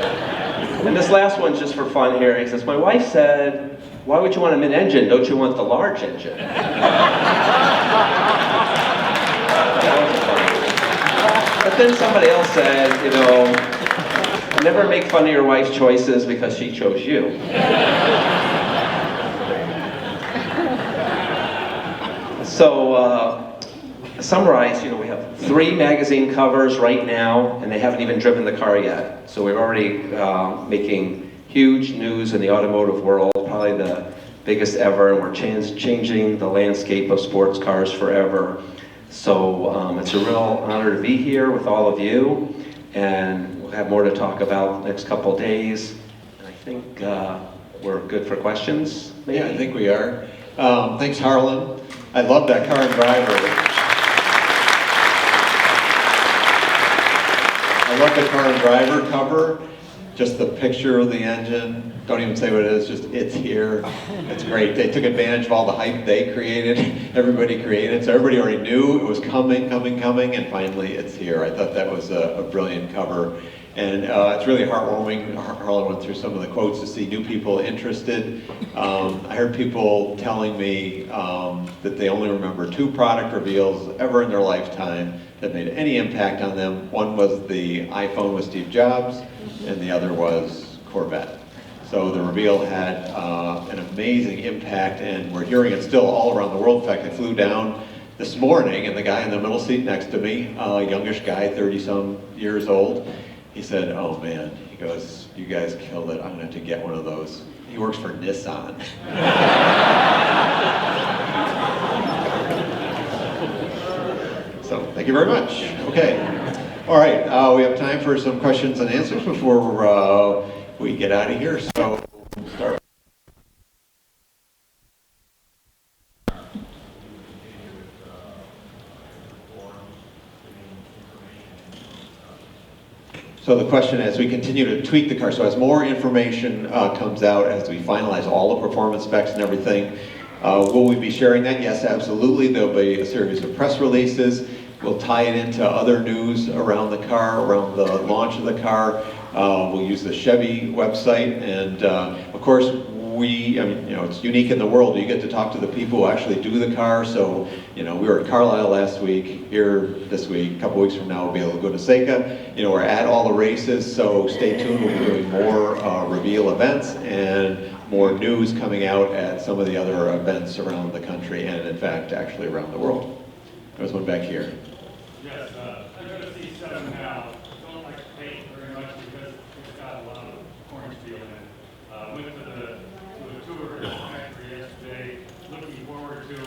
And this last one's just for fun here. He says, my wife said, why would you want a mid-engine? Don't you want the large engine? But then somebody else said, you know, never make fun of your wife's choices because she chose you. So, summarize, you know, we have 3 magazine covers right now, and they haven't even driven the car yet. So we're already making huge news in the automotive world, probably the biggest ever, and we're changing the landscape of sports cars forever. So it's a real honor to be here with all of you, and we'll have more to talk about the next couple days. And I think we're good for questions, maybe?
Yeah, I think we are. Thanks, Harlan. I love that car and driver. I love the car and driver cover. Just the picture of the engine. Don't even say what it is, just it's here. It's great. They took advantage of all the hype they created, everybody created, so everybody already knew it was coming, and finally it's here. I thought that was a brilliant cover. And it's really heartwarming. Harlan went through some of the quotes to see new people interested. I heard people telling me that they only remember 2 product reveals ever in their lifetime that made any impact on them. One was the iPhone with Steve Jobs, and the other was Corvette. So the reveal had an amazing impact, and we're hearing it still all around the world. In fact, I flew down this morning, and the guy in the middle seat next to me, a youngish guy, 30-some years old, he said, oh man, he goes, you guys killed it, I'm gonna have to get one of those. He works for Nissan. So, thank you very much. Okay, all right, we have time for some questions and answers before we get out of here, so we'll start. So the question, as we continue to tweak the car, so as more information comes out, as we finalize all the performance specs and everything, will we be sharing that? Yes, absolutely. There'll be a series of press releases. We'll tie it into other news around the car, around the launch of the car. We'll use the Chevy website, and of course, it's unique in the world. You get to talk to the people who actually do the car. So, we were at Carlisle last week, here this week, a couple weeks from now we'll be able to go to Seika. We're at all the races, so stay tuned. We'll be doing more reveal events and more news coming out at some of the other events around the country and, in fact, actually around the world. There's one back here.
Yes, I go to C7 now. Don't like the paint very much because it's got a lot of orange peel in it. Went to a tour at the factory yesterday, looking forward to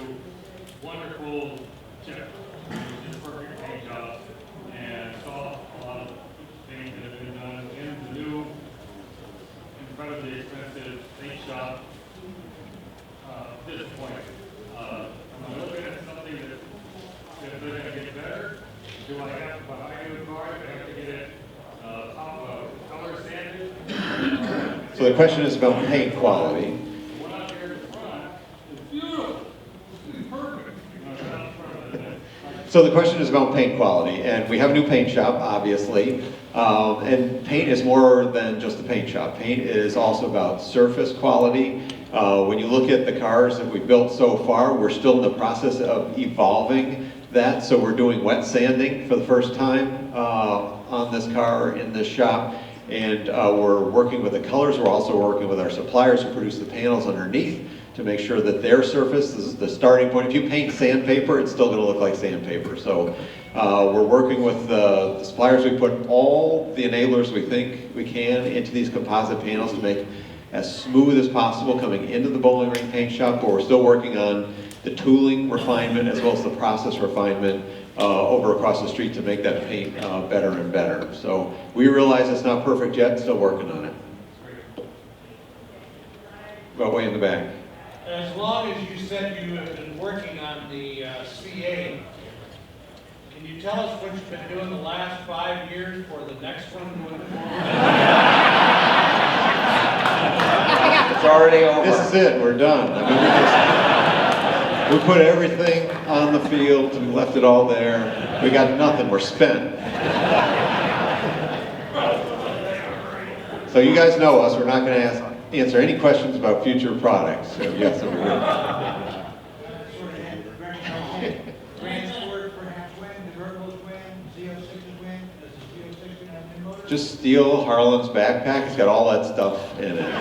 So the question is about paint quality. So the question is about paint quality, and we have a new paint shop, obviously, and paint is more than just the paint shop. Paint is also about surface quality. When you look at the cars that we've built so far, we're still in the process of evolving that, so we're doing wet sanding for the first time on this car in this shop, and we're working with the colors. We're also working with our suppliers who produce the panels underneath to make sure that their surface is the starting point. If you paint sandpaper, it's still going to look like sandpaper. So we're working with the suppliers. We put all the enablers we think we can into these composite panels to make as smooth as possible coming into the Bowling Green paint shop, but we're still working on the tooling refinement as well as the process refinement over across the street to make that paint better and better. So we realize it's not perfect yet, still working on it. Go way in the back.
As long as you said you have been working on the C8, can you tell us what you've been doing the last 5 years for the next one going forward?
It's already over.
This is it, we're done. I mean, we put everything on the field, we left it all there. We got nothing, we're spent. So you guys know us, we're not going to answer any questions about future products. So yes, over here. Just steal Harlan's backpack. It's got all that stuff in it.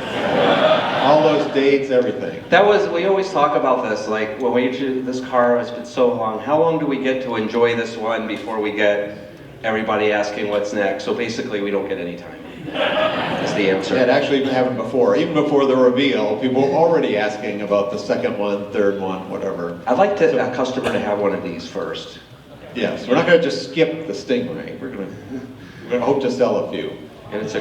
All those dates, everything.
That was, we always talk about this, like when we do this car, it's been so long. How long do we get to enjoy this one before we get everybody asking what's next? So basically we don't get any time. That's the answer.
It actually happened before. Even before the reveal, people were already asking about the second one, third one, whatever.
I'd like to, a customer to have one of these first.
Yes, we're not going to just skip the Stingray. We're going to hope to sell a few.
And it's a,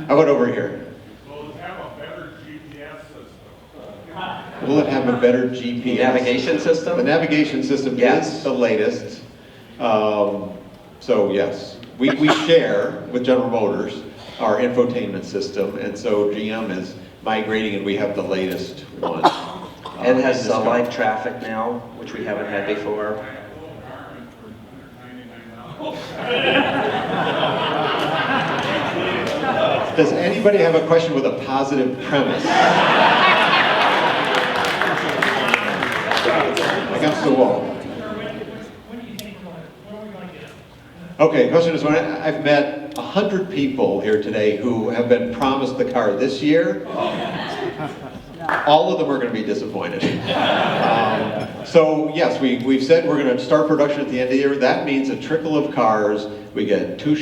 how about over here?
Will it have a better GPS system?
Will it have a better GPS?
Navigation system?
The navigation system is the latest. So yes. We share with General Motors our infotainment system, and so GM is migrating, and we have the latest one.
It has live traffic now, which we haven't had before.
Does anybody have a question with a positive premise? Against the wall. Okay, question is, when I've met 100 people here today who have been promised the car this year. All of them are going to be disappointed. So yes, we've said we're going to start production at the end of the year. That means a trickle of cars. We get 2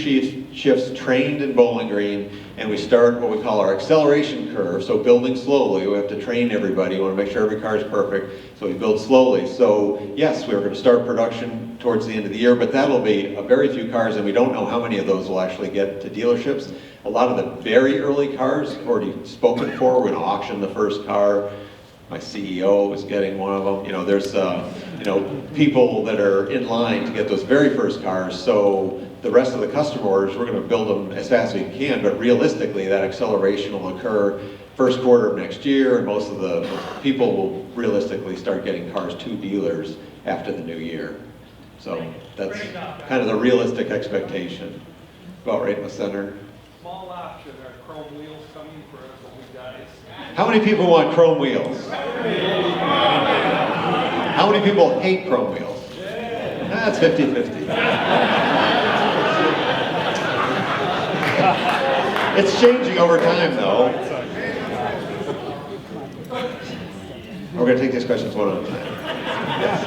shifts trained in Bowling Green, and we start what we call our acceleration curve. So building slowly, we have to train everybody. We want to make sure every car is perfect, so we build slowly. So yes, we're going to start production towards the end of the year, but that'll be a very few cars, and we don't know how many of those will actually get to dealerships. A lot of the very early cars already spoken for. We're going to auction the first car. My CEO is getting one of them. You know, there's people that are in line to get those very first cars. So the rest of the customer orders, we're going to build them as fast as we can. But realistically, that acceleration will occur first quarter of next year, and most of the people will realistically start getting cars to dealers after the new year. So that's kind of the realistic expectation. About right in the center.
Small option, are chrome wheels coming for us old guys?
How many people want chrome wheels? How many people hate chrome wheels? That's 50-50. It's changing over time, though. We're going to take these questions one at a time. Yes.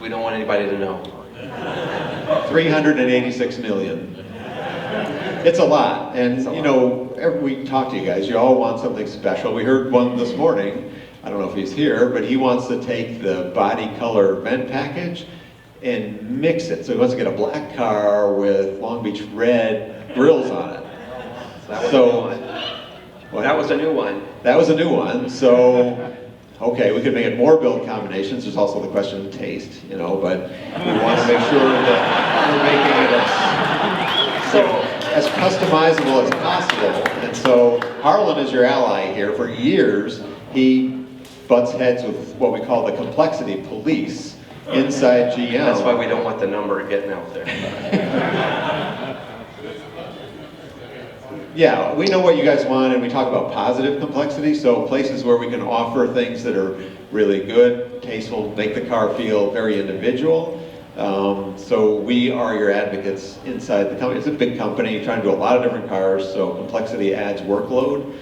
We don't want anybody to know.
386 million. It's a lot, and you know, we talk to you guys, you all want something special. We heard one this morning, I don't know if he's here, but he wants to take the body color vent package and mix it. So he wants to get a black car with Long Beach red grills on it.
That was a new one.
That was a new one. So Okay, we could make it more build combinations. There's also the question of taste, you know, but we want to make sure that we're making it as customizable as possible. And so Harlan is your ally here. For years, he butts heads with what we call the complexity police inside GM.
That's why we don't want the number getting out there.
Yeah, we know what you guys want, and we talk about positive complexity, so places where we can offer things that are really good, tasteful, make the car feel very individual. So we are your advocates inside the company. It's a big company trying to do a lot of different cars, so complexity adds workload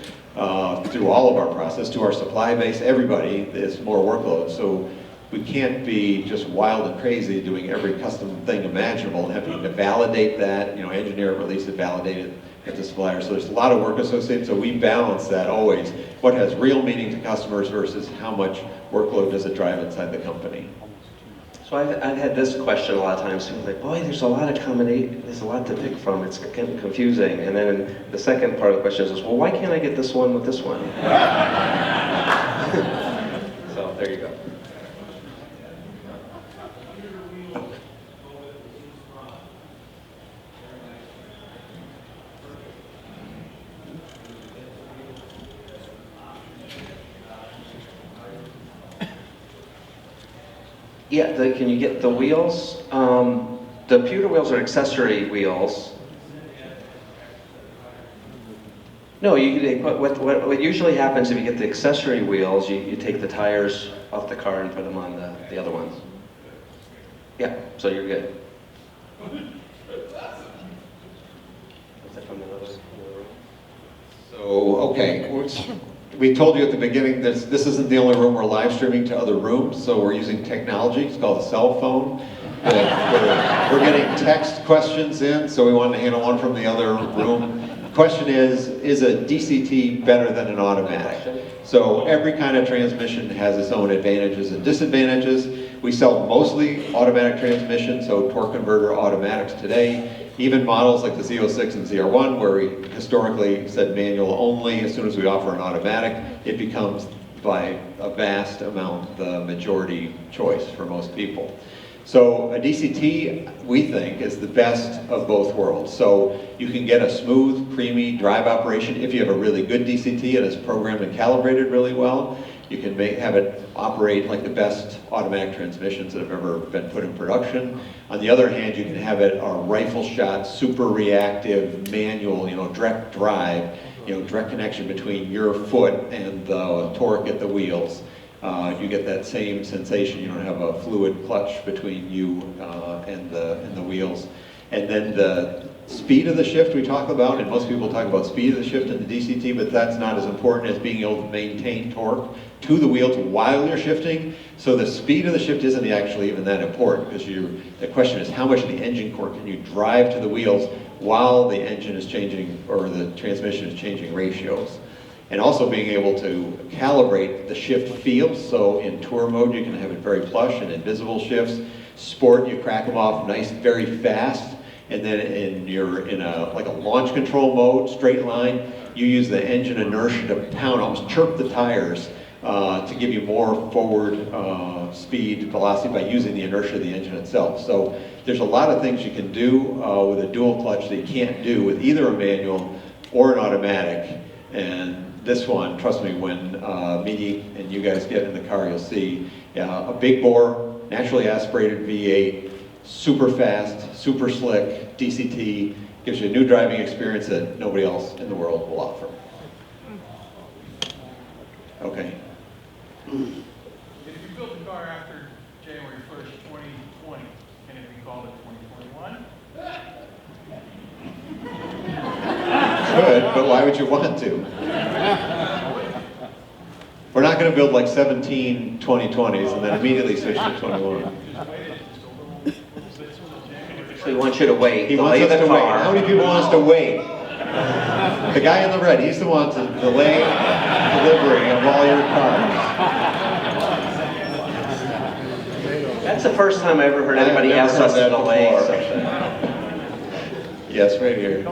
through all of our process, to our supply base. Everybody is more workload, so we can't be just wild and crazy doing every custom thing imaginable and having to validate that, you know, engineer it, release it, validate it at the supplier. So there's a lot of work associated, so we balance that always. What has real meaning to customers versus how much workload does it drive inside the company?
So I've had this question a lot of times. People are like, boy, there's a lot of there's a lot to pick from. It's kind of confusing. And then the second part of the question is, well, why can't I get this one with this one? So there you go. Yeah, can you get the wheels? The pewter wheels are accessory wheels. No, what usually happens if you get the accessory wheels, you take the tires off the car and put them on the other ones. Yeah, so you're good.
So, okay, we told you at the beginning this isn't the only room we're live streaming to other rooms, so we're using technology. It's called a cell phone. We're getting text questions in, so we wanted to handle one from the other room. The question is a DCT better than an automatic? So every kind of transmission has its own advantages and disadvantages. We sell mostly automatic transmissions, so torque converter automatics today. Even models like the Z06 and ZR1, where we historically said manual only, as soon as we offer an automatic, it becomes by a vast amount the majority choice for most people. So a DCT, we think, is the best of both worlds. So you can get a smooth, creamy drive operation if you have a really good DCT and it's programmed and calibrated really well. You can have it operate like the best automatic transmissions that have ever been put in production. On the other hand, you can have it a rifle shot, super reactive, manual, direct drive, direct connection between your foot and the torque at the wheels. You get that same sensation. You don't have a fluid clutch between you and the wheels. And then the speed of the shift we talk about, and most people talk about speed of the shift in the DCT, but that's not as important as being able to maintain torque to the wheels while you're shifting. So the speed of the shift isn't actually even that important, because the question is how much of the engine core can you drive to the wheels while the engine is changing, or the transmission is changing ratios. And also being able to calibrate the shift feel. So in tour mode, you can have it very plush and invisible shifts. Sport, you crack them off nice, very fast. And then you're in a launch control mode, straight line, you use the engine inertia to pound, almost chirp the tires to give you more forward speed, velocity by using the inertia of the engine itself. So there's a lot of things you can do with a dual clutch that you can't do with either a manual or an automatic. And this one, trust me, when me and you guys get in the car, you'll see a big bore, naturally aspirated V8, super fast, super slick, DCT, gives you a new driving experience that nobody else in the world will offer. Okay.
If you built the car after January 1st, 2020, can it be called a 2021?
Could, but why would you want to? We're not going to build like 17 2020s and then immediately switch to 21.
So he wants you to wait.
He wants us to wait. How many people want us to wait? The guy in the red, he's the one to delay delivery of all your cars.
That's the first time I ever heard anybody ask us to delay something.
Yes, right here.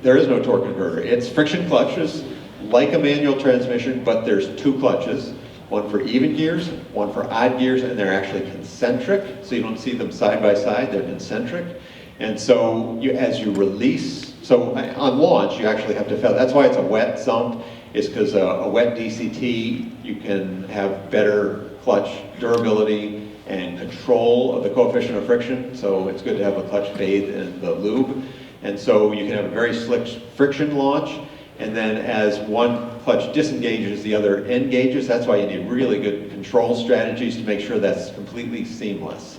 There is no torque converter. It's friction clutches, like a manual transmission, but there's two clutches. One for even gears, one for odd gears, and they're actually concentric, so you don't see them side by side, they're concentric. And so as you release, so on launch, you actually have to fill, that's why it's a wet sump, is because a wet DCT, you can have better clutch durability and control of the coefficient of friction, so it's good to have a clutch bathed in the lube. And so you can have a very slick friction launch, and then as one clutch disengages, the other engages. That's why you need really good control strategies to make sure that's completely seamless.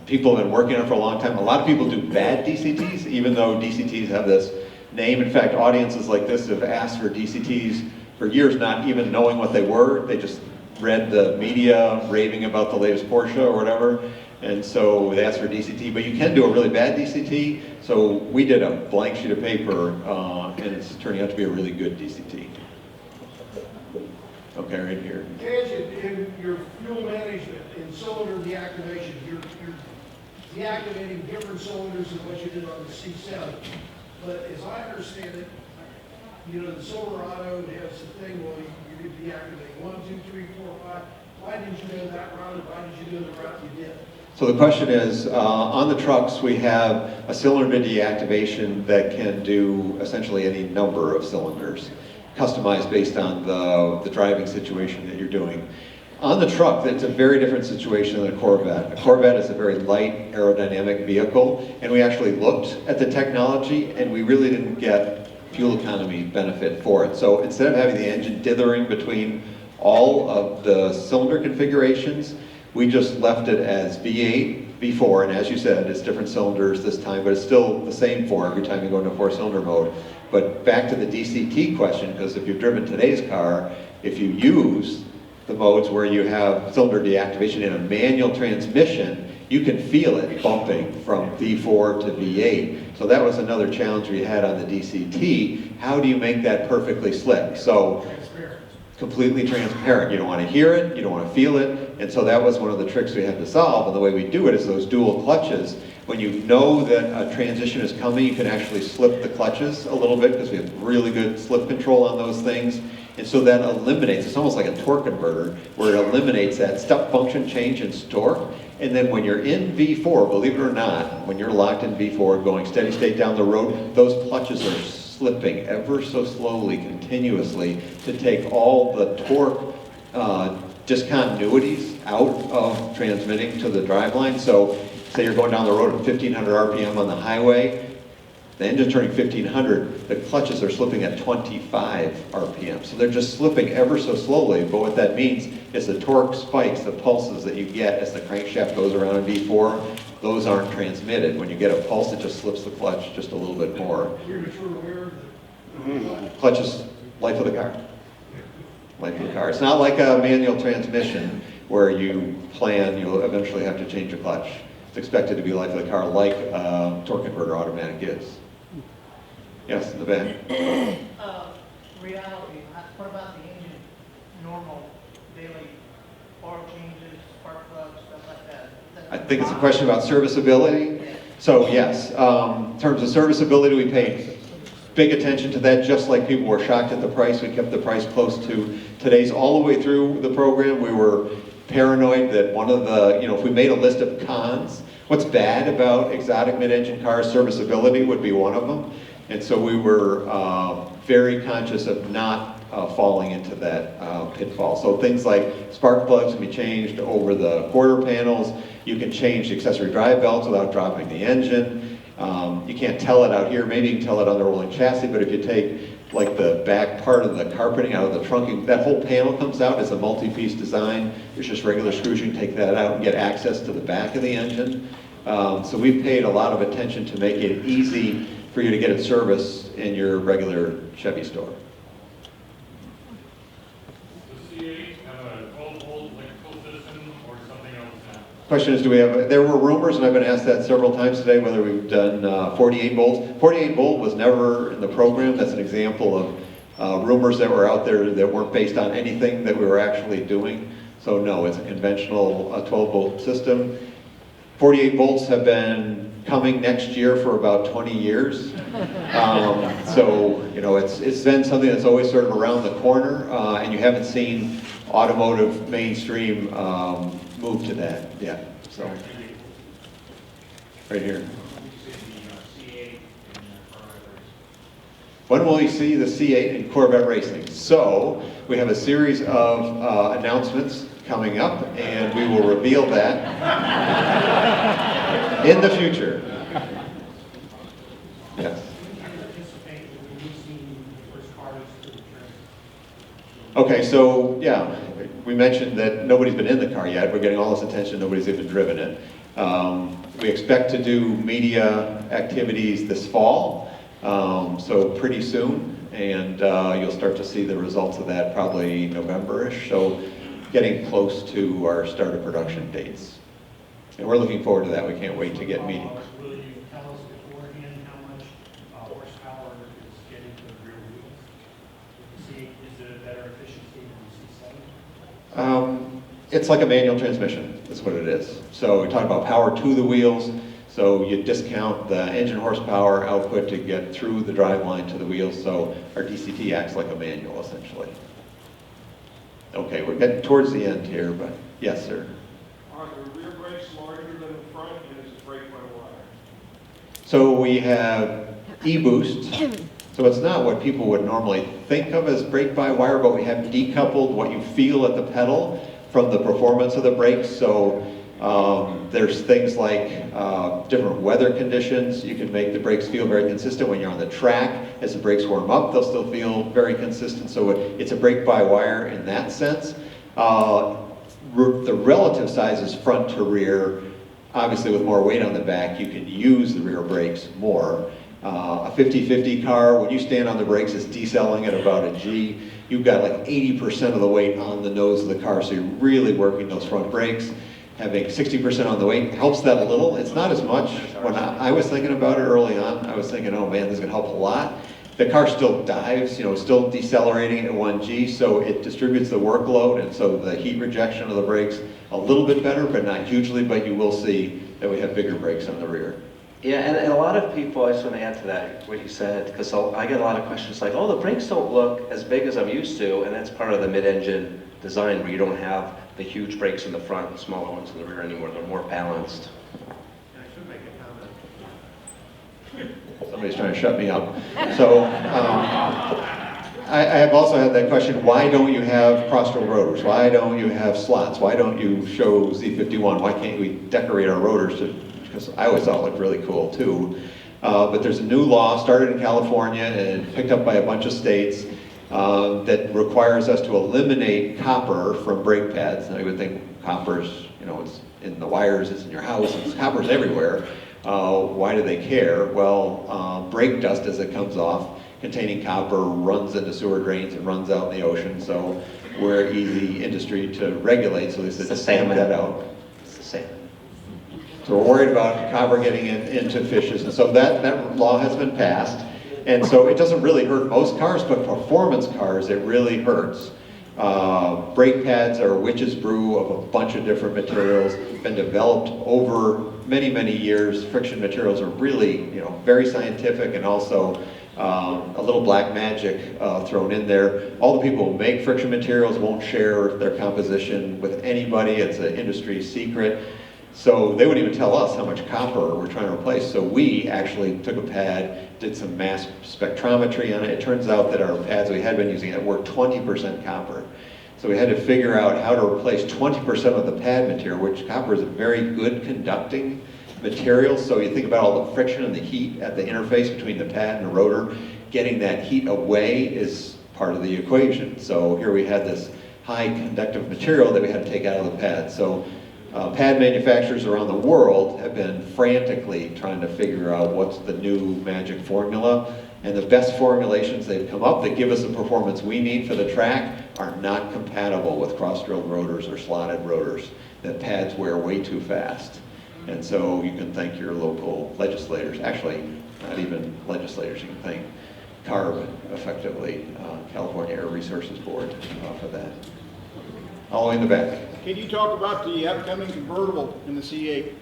People have been working on it for a long time. A lot of people do bad DCTs, even though DCTs have this name. In fact, audiences like this have asked for DCTs for years, not even knowing what they were. They just read the media raving about the latest Porsche or whatever, and so they asked for DCT. But you can do a really bad DCT, so we did a blank sheet of paper, and it's turning out to be a really good DCT. Okay, right here.
Tadge, in your fuel management, in cylinder deactivation, you're deactivating different cylinders than what you did on the C7. But as I understand it, you know, the Silverado has the thing, well, you could deactivate 1, 2, 3, 4, 5. Why didn't you go that route, and why did you go the route you did?
So the question is, on the trucks we have a cylinder deactivation that can do essentially any number of cylinders, customized based on the driving situation that you're doing. On the truck, it's a very different situation than a Corvette. A Corvette is a very light aerodynamic vehicle, and we actually looked at the technology and we really didn't get fuel economy benefit for it. So instead of having the engine dithering between all of the cylinder configurations, we just left it as V8, V4, and as you said, it's different cylinders this time, but it's still the same four every time you go into 4-cylinder mode. But back to the DCT question, because if you've driven today's car, if you use the modes where you have cylinder deactivation in a manual transmission, you can feel it bumping from V4 to V8. So that was another challenge we had on the DCT. How do you make that perfectly slick? So completely transparent. You don't want to hear it, you don't want to feel it, and so that was one of the tricks we had to solve, and the way we do it is those dual clutches. When you know that a transition is coming, you can actually slip the clutches a little bit, because we have really good slip control on those things, and so that eliminates, it's almost like a torque converter, where it eliminates that step function change in torque, and then when you're in V4, believe it or not, when you're locked in V4 going steady state down the road, those clutches are slipping ever so slowly, continuously, to take all the torque discontinuities out of transmitting to the driveline. So say you're going down the road at 1500 RPM on the highway, the engine's turning 1500, the clutches are slipping at 25 RPM. So they're just slipping ever so slowly, but what that means is the torque spikes, the pulses that you get as the crankshaft goes around in V4, those aren't transmitted. When you get a pulse, it just slips the clutch just a little bit more. Clutch is life of the car. Life of the car. It's not like a manual transmission where you plan, you'll eventually have to change a clutch. It's expected to be life of the car like a torque converter automatic is. Yes, in the back.
Reality, what about the engine? Normal, daily oil changes, spark plugs, stuff like that?
I think it's a question about serviceability. So yes, in terms of serviceability, we paid big attention to that, just like people were shocked at the price. We kept the price close to today's. All the way through the program, we were paranoid that one of the, if we made a list of cons, what's bad about exotic mid-engine cars, serviceability would be one of them. And so we were very conscious of not falling into that pitfall. So things like spark plugs can be changed over the quarter panels. You can change the accessory drive belts without dropping the engine. You can't tell it out here. Maybe you can tell it on the rolling chassis, but if you take like the back part of the carpeting out of the trunking, that whole panel comes out as a multi-piece design. There's just regular screws. You can take that out and get access to the back of the engine. So we've paid a lot of attention to make it easy for you to get it serviced in your regular Chevy store.
Does C8 have a 12-volt electrical system or something else now?
Question is, do we have, there were rumors, and I've been asked that several times today, whether we've done 48 volts. 48 volt was never in the program. That's an example of rumors that were out there that weren't based on anything that we were actually doing. So no, it's a conventional 12 volt system. 48 volts have been coming next year for about 20 years. So, you know, it's been something that's always sort of around the corner, and you haven't seen automotive mainstream move to that yet. So, right here. When will we see the C8 in Corvette racing? So, we have a series of announcements coming up, and we will reveal that in the future. Yes. Okay, so yeah, we mentioned that nobody's been in the car yet. We're getting all this attention, nobody's even driven it. We expect to do media activities this fall, so pretty soon, and you'll start to see the results of that probably November-ish, so getting close to our start of production dates. And we're looking forward to that. We can't wait to get meeting.
Will you tell us beforehand how much horsepower is getting to the rear wheels? Is it a better efficiency than the C7?
It's like a manual transmission, that's what it is. So we talk about power to the wheels, so you discount the engine horsepower output to get through the driveline to the wheels, so our DCT acts like a manual, essentially. Okay, we're getting towards the end here, but yes, sir.
Are the rear brakes larger than the front, and is it brake by wire?
So we have e-boost. So it's not what people would normally think of as brake-by-wire, but we have decoupled what you feel at the pedal from the performance of the brakes. So there's things like different weather conditions. You can make the brakes feel very consistent when you're on the track. As the brakes warm up, they'll still feel very consistent. So it's a brake-by-wire in that sense. The relative sizes front to rear, obviously with more weight on the back, you can use the rear brakes more. A 50-50 car, when you stand on the brakes, it's decelling at about a G. You've got like 80% of the weight on the nose of the car, so you're really working those front brakes. Having 60% on the weight helps that a little. It's not as much. When I was thinking about it early on, I was thinking, oh man, this is gonna help a lot. The car still dives, you know, still decelerating at 1G, so it distributes the workload, and so the heat rejection of the brakes a little bit better, but not hugely, but you will see that we have bigger brakes on the rear.
Yeah, and a lot of people, I just want to add to that, what you said, because I get a lot of questions like, oh, the brakes don't look as big as I'm used to, and that's part of the mid-engine design where you don't have the huge brakes in the front and smaller ones in the rear anymore. They're more balanced.
I should make a comment.
Somebody's trying to shut me up. So I have also had that question, why don't you have cross-roll rotors? Why don't you have slots? Why don't you show Z51? Why can't we decorate our rotors because I always thought it looked really cool too. But there's a new law started in California and picked up by a bunch of states that requires us to eliminate copper from brake pads. And I would think copper's, you know, it's in the wires, it's in your house, it's copper's everywhere. Why do they care? Well, brake dust as it comes off containing copper runs into sewer drains and runs out in the ocean. So we're an easy industry to regulate, so they said stamp that out.
It's the same.
So we're worried about copper getting into fishes, and so that law has been passed. And so it doesn't really hurt most cars, but performance cars, it really hurts. Brake pads are witch's brew of a bunch of different materials, been developed over many, many years. Friction materials are really, you know, very scientific and also a little black magic thrown in there. All the people who make friction materials won't share their composition with anybody. It's an industry secret. So they wouldn't even tell us how much copper we're trying to replace. So we actually took a pad, did some mass spectrometry on it. It turns out that our pads we had been using were 20% copper. So we had to figure out how to replace 20% of the pad material, which copper is a very good conducting material. So you think about all the friction and the heat at the interface between the pad and the rotor. Getting that heat away is part of the equation. So here we had this high conductive material that we had to take out of the pad. So pad manufacturers around the world have been frantically trying to figure out what's the new magic formula, and the best formulations they've come up that give us the performance we need for the track are not compatible with cross-drilled rotors or slotted rotors. The pads wear way too fast. And so you can thank your local legislators, actually not even legislators, you can thank CARB effectively, California Air Resources Board for that. All the way in the back.
Can you talk about the upcoming convertible in the C8?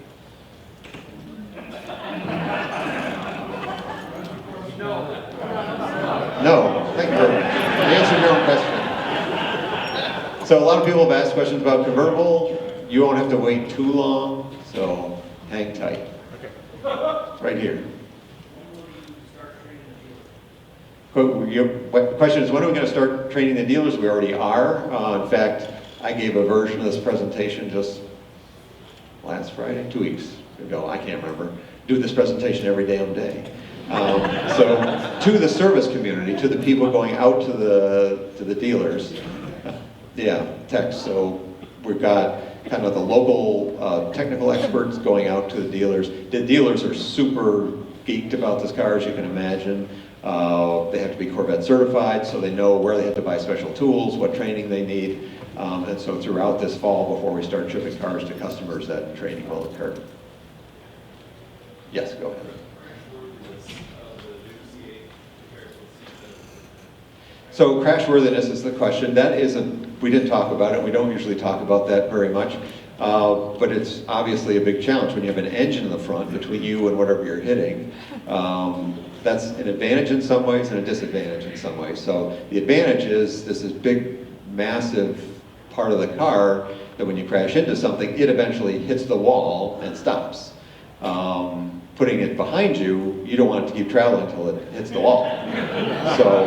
So a lot of people have asked questions about convertible. You won't have to wait too long, so hang tight. Right here. The question is, when are we going to start training the dealers? We already are. In fact, I gave a version of this presentation just last Friday, 2 weeks ago, I can't remember. Do this presentation every damn day. So to the service community, to the people going out to the dealers, text. So we've got kind of the local technical experts going out to the dealers. The dealers are super geeked about this car, as you can imagine. They have to be Corvette certified, so they know where they have to buy special tools, what training they need. And so throughout this fall, before we start shipping cars to customers, that training will occur. Yes, go ahead. So crashworthiness is the question. That isn't, we didn't talk about it. We don't usually talk about that very much. But it's obviously a big challenge when you have an engine in the front between you and whatever you're hitting. That's an advantage in some ways and a disadvantage in some ways. So the advantage is this is big, massive part of the car that when you crash into something, it eventually hits the wall and stops. Putting it behind you, you don't want it to keep traveling until it hits the wall. So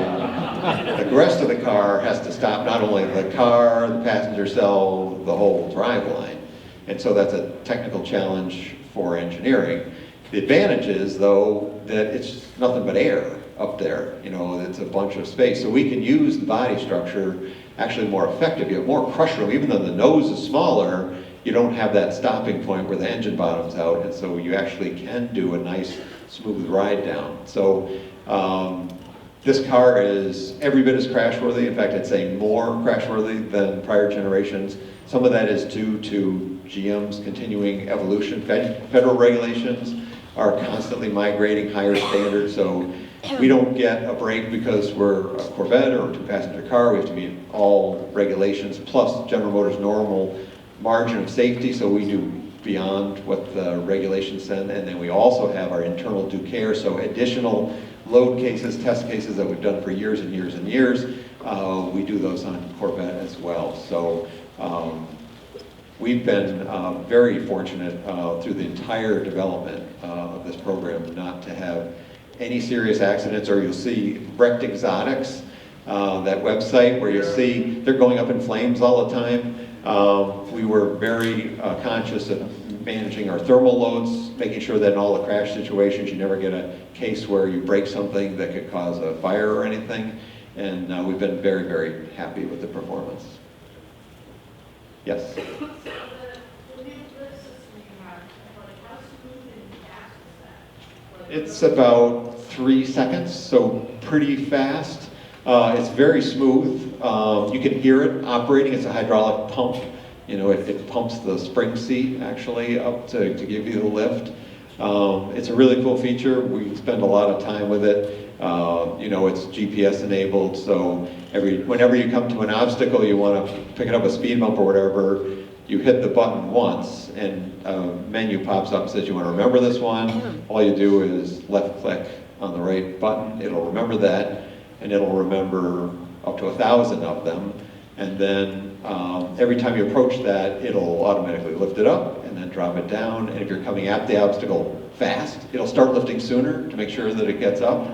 the rest of the car has to stop, not only the car, the passenger cell, the whole driveline. And so that's a technical challenge for engineering. The advantage is, though, that it's nothing but air up there. You know, it's a bunch of space. So we can use the body structure actually more effective. You have more crush room. Even though the nose is smaller, you don't have that stopping point where the engine bottoms out, and so you actually can do a nice, smooth ride down. So this car is every bit as crashworthy. In fact, I'd say more crashworthy than prior generations. Some of that is due to GM's continuing evolution. Federal regulations are constantly migrating higher standards, so we don't get a break because we're a Corvette or a two-passenger car. We have to meet all regulations, plus General Motors' normal margin of safety, so we do beyond what the regulations send. And then we also have our internal due care, so additional load cases, test cases that we've done for years and years and years. We do those on Corvette as well. So we've been very fortunate through the entire development of this program not to have any serious accidents, or you'll see Wrecked Exotics, that website where you'll see they're going up in flames all the time. We were very conscious of managing our thermal loads, making sure that in all the crash situations you never get a case where you break something that could cause a fire or anything. And we've been very, very happy with the performance. Yes? It's about 3 seconds, so pretty fast. It's very smooth. You can hear it operating. It's a hydraulic pump. You know, it pumps the spring seat actually up to give you the lift. It's a really cool feature. We spend a lot of time with it. You know, it's GPS enabled, so whenever you come to an obstacle, you want to pick it up a speed bump or whatever, you hit the button once and a menu pops up and says you want to remember this one. All you do is left click on the right button. It'll remember that, and it'll remember up to 1,000 of them. And then every time you approach that, it'll automatically lift it up and then drop it down. And if you're coming at the obstacle fast, it'll start lifting sooner to make sure that it gets up.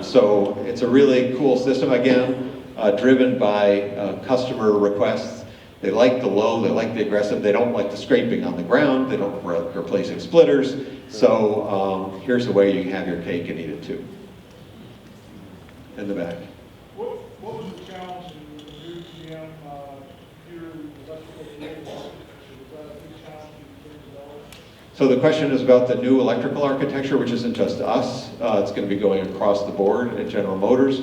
So it's a really cool system, again, driven by customer requests. They like the low, they like the aggressive, they don't like the scraping on the ground, they don't like replacing splitters. So here's a way you can have your cake and eat it too. In the back.
What was the challenge in the new GM computer electrical vehicle architecture? Was that a big challenge in development?
So the question is about the new electrical architecture, which isn't just us. It's going to be going across the board at General Motors.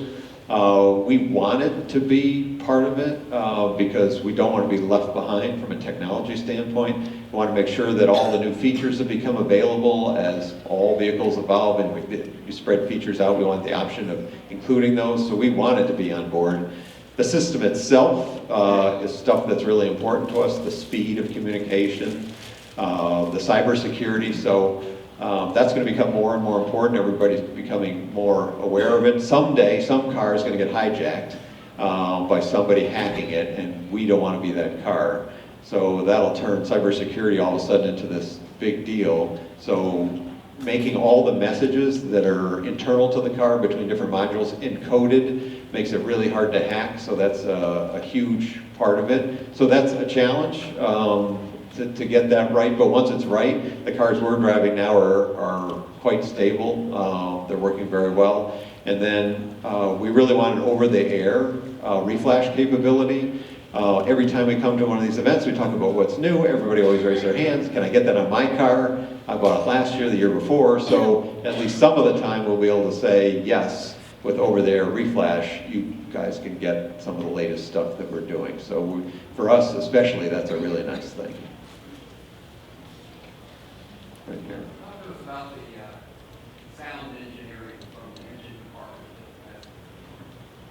We wanted to be part of it because we don't want to be left behind from a technology standpoint. We want to make sure that all the new features have become available as all vehicles evolve and you spread features out. We want the option of including those, so we wanted to be on board. The system itself is stuff that's really important to us, the speed of communication, the cybersecurity. So that's going to become more and more important. Everybody's becoming more aware of it. Someday, some car is going to get hijacked. by somebody hacking it, and we don't want to be that car. So that'll turn cybersecurity all of a sudden into this big deal. So making all the messages that are internal to the car between different modules encoded makes it really hard to hack, so that's a huge part of it. So that's a challenge to get that right, but once it's right, the cars we're driving now are quite stable. They're working very well. And then we really wanted over-the-air reflash capability. Every time we come to one of these events, we talk about what's new. Everybody always raises their hands. Can I get that on my car? I bought it last year, the year before. So at least some of the time we'll be able to say, yes, with over-the-air reflash, you guys can get some of the latest stuff that we're doing. So for us especially, that's a really nice thing. Right here.
Talk to us about the sound engineering from the engine department.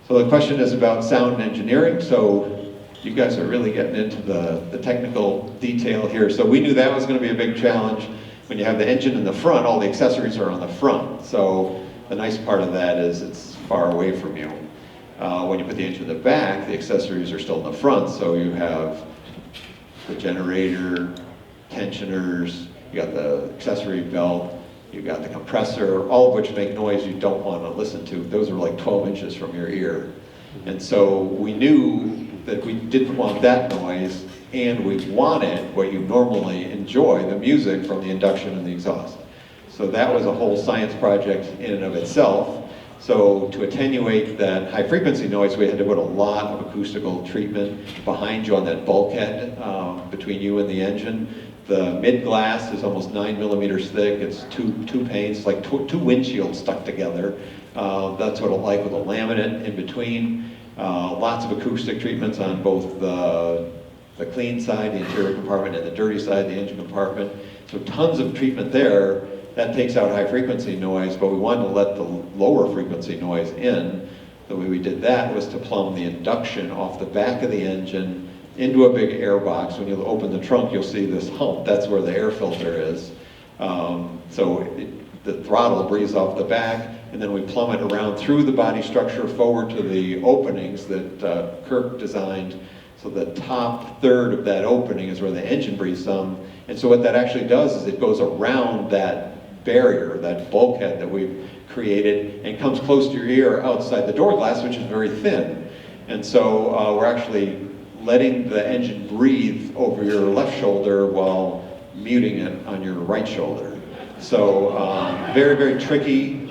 So the question is about sound engineering. So you guys are really getting into the technical detail here. So we knew that was going to be a big challenge. When you have the engine in the front, all the accessories are on the front. So the nice part of that is it's far away from you. When you put the engine in the back, the accessories are still in the front. So you have the generator, tensioners, you got the accessory belt, you got the compressor, all of which make noise you don't want to listen to. Those are like 12 inches from your ear. And so we knew that we didn't want that noise, and we wanted what you normally enjoy, the music from the induction and the exhaust. So that was a whole science project in and of itself. So to attenuate that high frequency noise, we had to put a lot of acoustical treatment behind you on that bulkhead between you and the engine. The mid glass is almost 9 millimeters thick. It's two panes, like two windshields stuck together. That's what it's like with a laminate in between. Lots of acoustic treatments on both the clean side, the interior compartment, and the dirty side, the engine compartment. So tons of treatment there. That takes out high frequency noise, but we wanted to let the lower frequency noise in. The way we did that was to plumb the induction off the back of the engine into a big air box. When you open the trunk, you'll see this hump. That's where the air filter is. The throttle breathes off the back, and then we plumb it around through the body structure forward to the openings that Kirk designed. So the top third of that opening is where the engine breathes some. And so what that actually does is it goes around that barrier, that bulkhead that we've created, and comes close to your ear outside the door glass, which is very thin. And so we're actually letting the engine breathe over your left shoulder while muting it on your right shoulder. So very, very tricky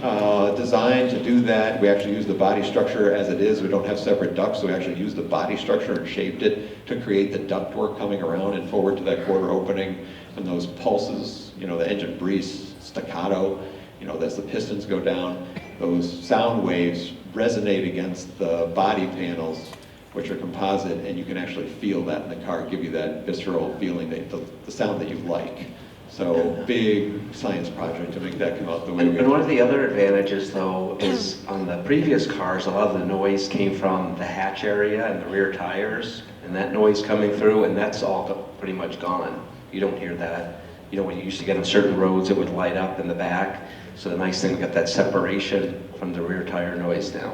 design to do that. We actually use the body structure as it is. We don't have separate ducts, so we actually used the body structure and shaped it to create the ductwork coming around and forward to that quarter opening. And those pulses, you know, the engine breathes staccato, you know, as the pistons go down, those sound waves resonate against the body panels, which are composite, and you can actually feel that in the car, give you that visceral feeling, that the sound that you like. So big science project to make that come out the way we
And one of the other advantages, though, is on the previous cars, a lot of the noise came from the hatch area and the rear tires, and that noise coming through, and that's all pretty much gone. You don't hear that. You know, when you used to get on certain roads, it would light up in the back. So the nice thing, we got that separation from the rear tire noise now.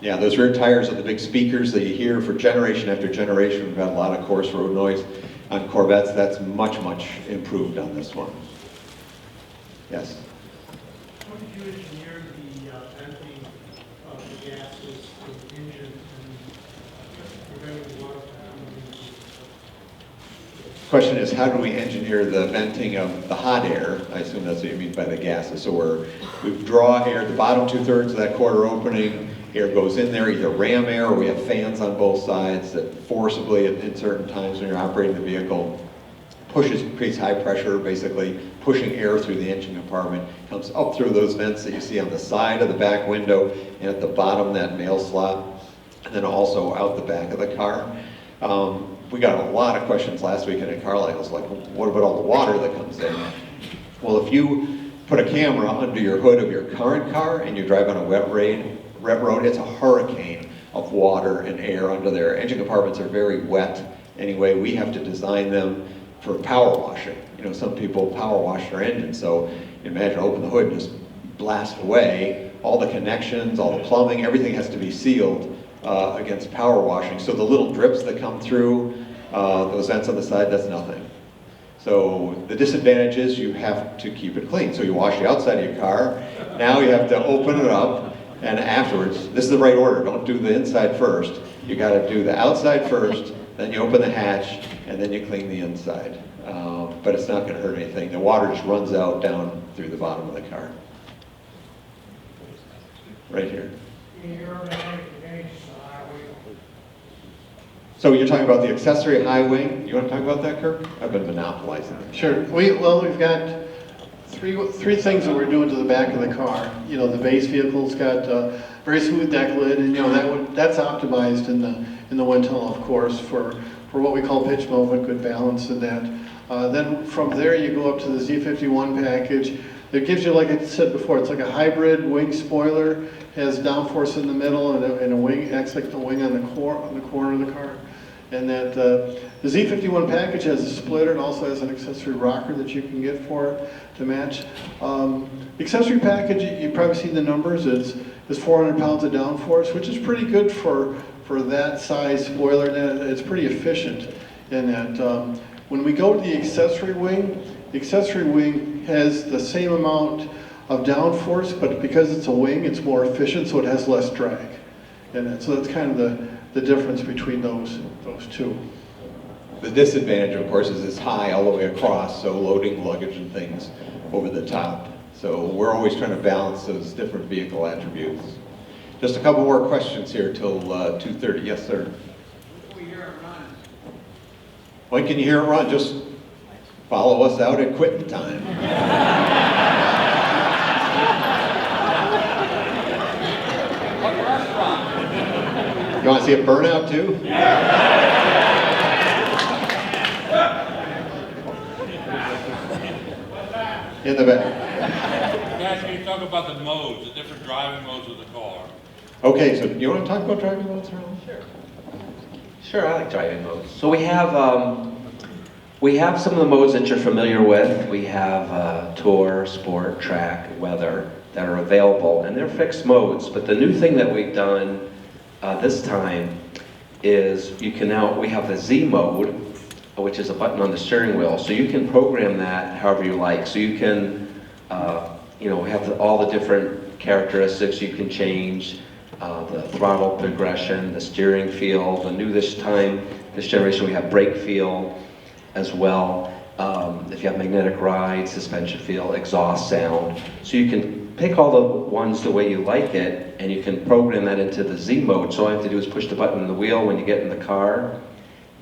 Yeah, those rear tires are the big speakers that you hear for generation after generation. We've had a lot of coarse road noise on Corvettes. That's much, much improved on this one. Yes?
How did you engineer the venting of the gases in the engine and preventing water from coming into
The question is, how do we engineer the venting of the hot air? I assume that's what you mean by the gases. So we draw air, the bottom 2/3 of that quarter opening, air goes in there, either ram air or we have fans on both sides that forcibly at certain times when you're operating the vehicle creates high pressure, basically pushing air through the engine compartment, comes up through those vents that you see on the side of the back window and at the bottom that mail slot, and then also out the back of the car. We got a lot of questions last weekend at Carlisle's, like, what about all the water that comes in? Well, if you put a camera under your hood of your current car and you drive on a wet road, it's a hurricane of water and air under there. Engine compartments are very wet anyway. We have to design them for power washing. You know, some people power wash their engines, so imagine open the hood and just blast away. All the connections, all the plumbing, everything has to be sealed against power washing. So the little drips that come through those vents on the side, that's nothing. So the disadvantage is you have to keep it clean. So you wash the outside of your car, now you have to open it up, and afterwards, this is the right order, don't do the inside first. You gotta do the outside first, then you open the hatch, and then you clean the inside. But it's not gonna hurt anything. The water just runs out down through the bottom of the car. Right here. So you're talking about the accessory high wing. You want to talk about that, Kirk? I've been monopolizing it.
Sure. We've got three things that we're doing to the back of the car. You know, the base vehicle's got very smooth deck lid, and you know that's optimized in the wind tunnel, of course, for what we call pitch movement, good balance in that. Then from there you go up to the Z51 package. It gives you, like I said before, it's like a hybrid wing spoiler, has downforce in the middle and a wing, acts like the wing on the corner of the car. And that the Z51 package has a splitter and also has an accessory rocker that you can get for it to match. Accessory package, you've probably seen the numbers, is 400 pounds of downforce, which is pretty good for that size spoiler, and it's pretty efficient in that. When we go to the accessory wing has the same amount of downforce, but because it's a wing, it's more efficient, so it has less drag. And so that's kind of the difference between those two.
The disadvantage, of course, is it's high all the way across, so loading luggage and things over the top. So we're always trying to balance those different vehicle attributes. Just a couple more questions here till 2:30. Yes, sir.
When we hear it run.
When can you hear it run? Just follow us out at quitting time.
What restaurant?
You want to see it burn out too? In the back.
Guys, can you talk about the modes, the different driving modes of the car?
Okay, so you want to talk about driving modes, Harlan?
Sure. Sure, I like driving modes. So we have some of the modes that you're familiar with. We have Tour, Sport, Track, Weather that are available, and they're fixed modes. But the new thing that we've done this time is we have the Z mode, which is a button on the steering wheel. So you can program that however you like. So you can, have all the different characteristics you can change. The throttle progression, the steering feel, this generation we have brake feel as well. If you have magnetic ride, suspension feel, exhaust sound. So you can pick all the ones the way you like it, and you can program that into the Z mode. So all you have to do is push the button on the wheel when you get in the car,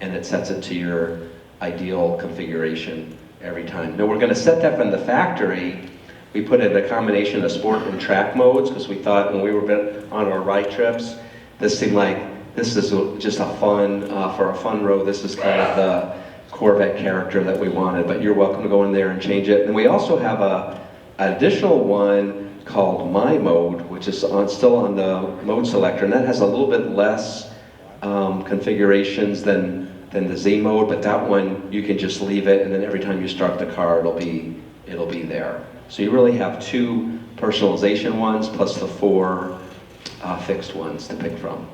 and it sets it to your ideal configuration every time. Now we're going to set that from the factory. We put in a combination of sport and track modes because we thought when we were on our ride trips, this seemed like this is just a fun, for a fun road, this is kind of the Corvette character that we wanted, but you're welcome to go in there and change it. And we also have an additional one called My Mode, which is still on the mode selector, and that has a little bit less configurations than the Z mode, but that one you can just leave it, and then every time you start the car, it'll be there. So you really have two personalization ones plus the four fixed ones to pick from.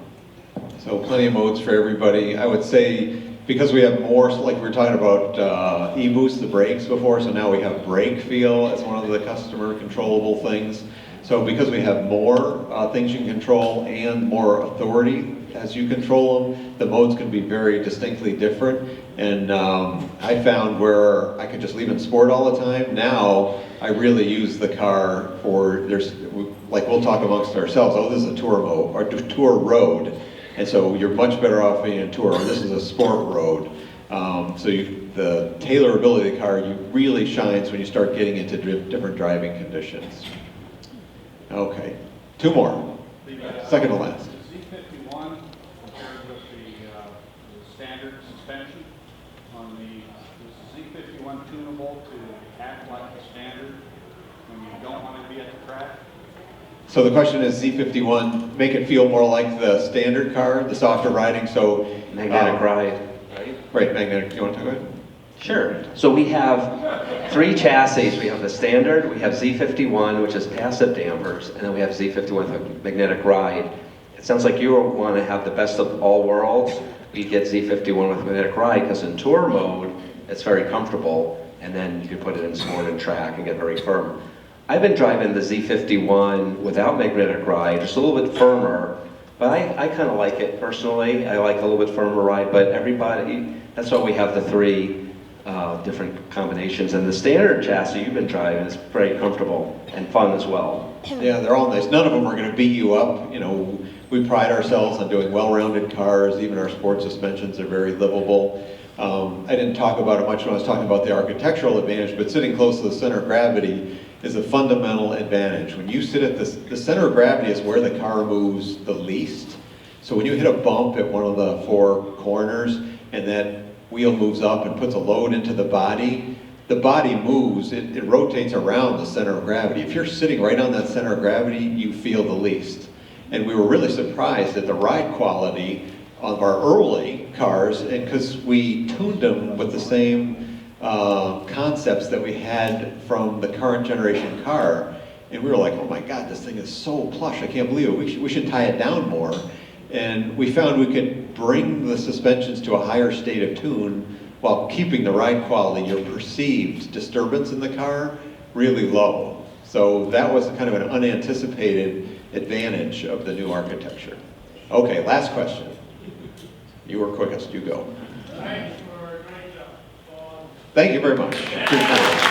So plenty of modes for everybody. I would say because we have more, like we were talking about e-boost, the brakes before, so now we have brake feel as one of the customer controllable things. So because we have more things you can control and more authority as you control them, the modes can be very distinctly different. And I found where I could just leave it in sport all the time. Now I really use the car for, like we'll talk amongst ourselves, oh, this is a tour mode, or tour road. And so you're much better off being a tour, or this is a sport road. The tailorability of the car really shines when you start getting into different driving conditions. Okay, two more. Second to last.
Z51 compared with the standard suspension on is Z51 tunable to act like the standard when you don't want to be at the track?
So the question is Z51, make it feel more like the standard car, the softer riding, so...
Magnetic ride, right?
Right, magnetic. Do you want to talk about it?
Sure. So we have three chassis. We have the standard, we have Z51, which is passive dampers, and then we have Z51 with magnetic ride. it sounds like you want to have the best of all worlds. We get Z51 with magnetic ride because in tour mode, it's very comfortable, and then you can put it in sport and track and get very firm. I've been driving the Z51 without magnetic ride, just a little bit firmer, but I kind of like it personally. I like a little bit firmer ride, but everybody, that's why we have the three different combinations. And the standard chassis you've been driving is very comfortable and fun as well.
Yeah, they're all nice. None of them are going to beat you up. You know, we pride ourselves on doing well-rounded cars. Even our sport suspensions are very livable. I didn't talk about it much when I was talking about the architectural advantage, but sitting close to the center of gravity is a fundamental advantage. When you sit at the center of gravity is where the car moves the least. So when you hit a bump at one of the four corners and that wheel moves up and puts a load into the body moves, it rotates around the center of gravity. If you're sitting right on that center of gravity, you feel the least. And we were really surprised at the ride quality of our early cars, and because we tuned them with the same concepts that we had from the current generation car. And we were like, oh my God, this thing is so plush, I can't believe it. We should tie it down more. And we found we could bring the suspensions to a higher state of tune while keeping the ride quality, your perceived disturbance in the car, really low. So that was kind of an unanticipated advantage of the new architecture. Okay, last question. You were quickest, you go.
Thanks for a great job.
Thank you very much. Appreciate it.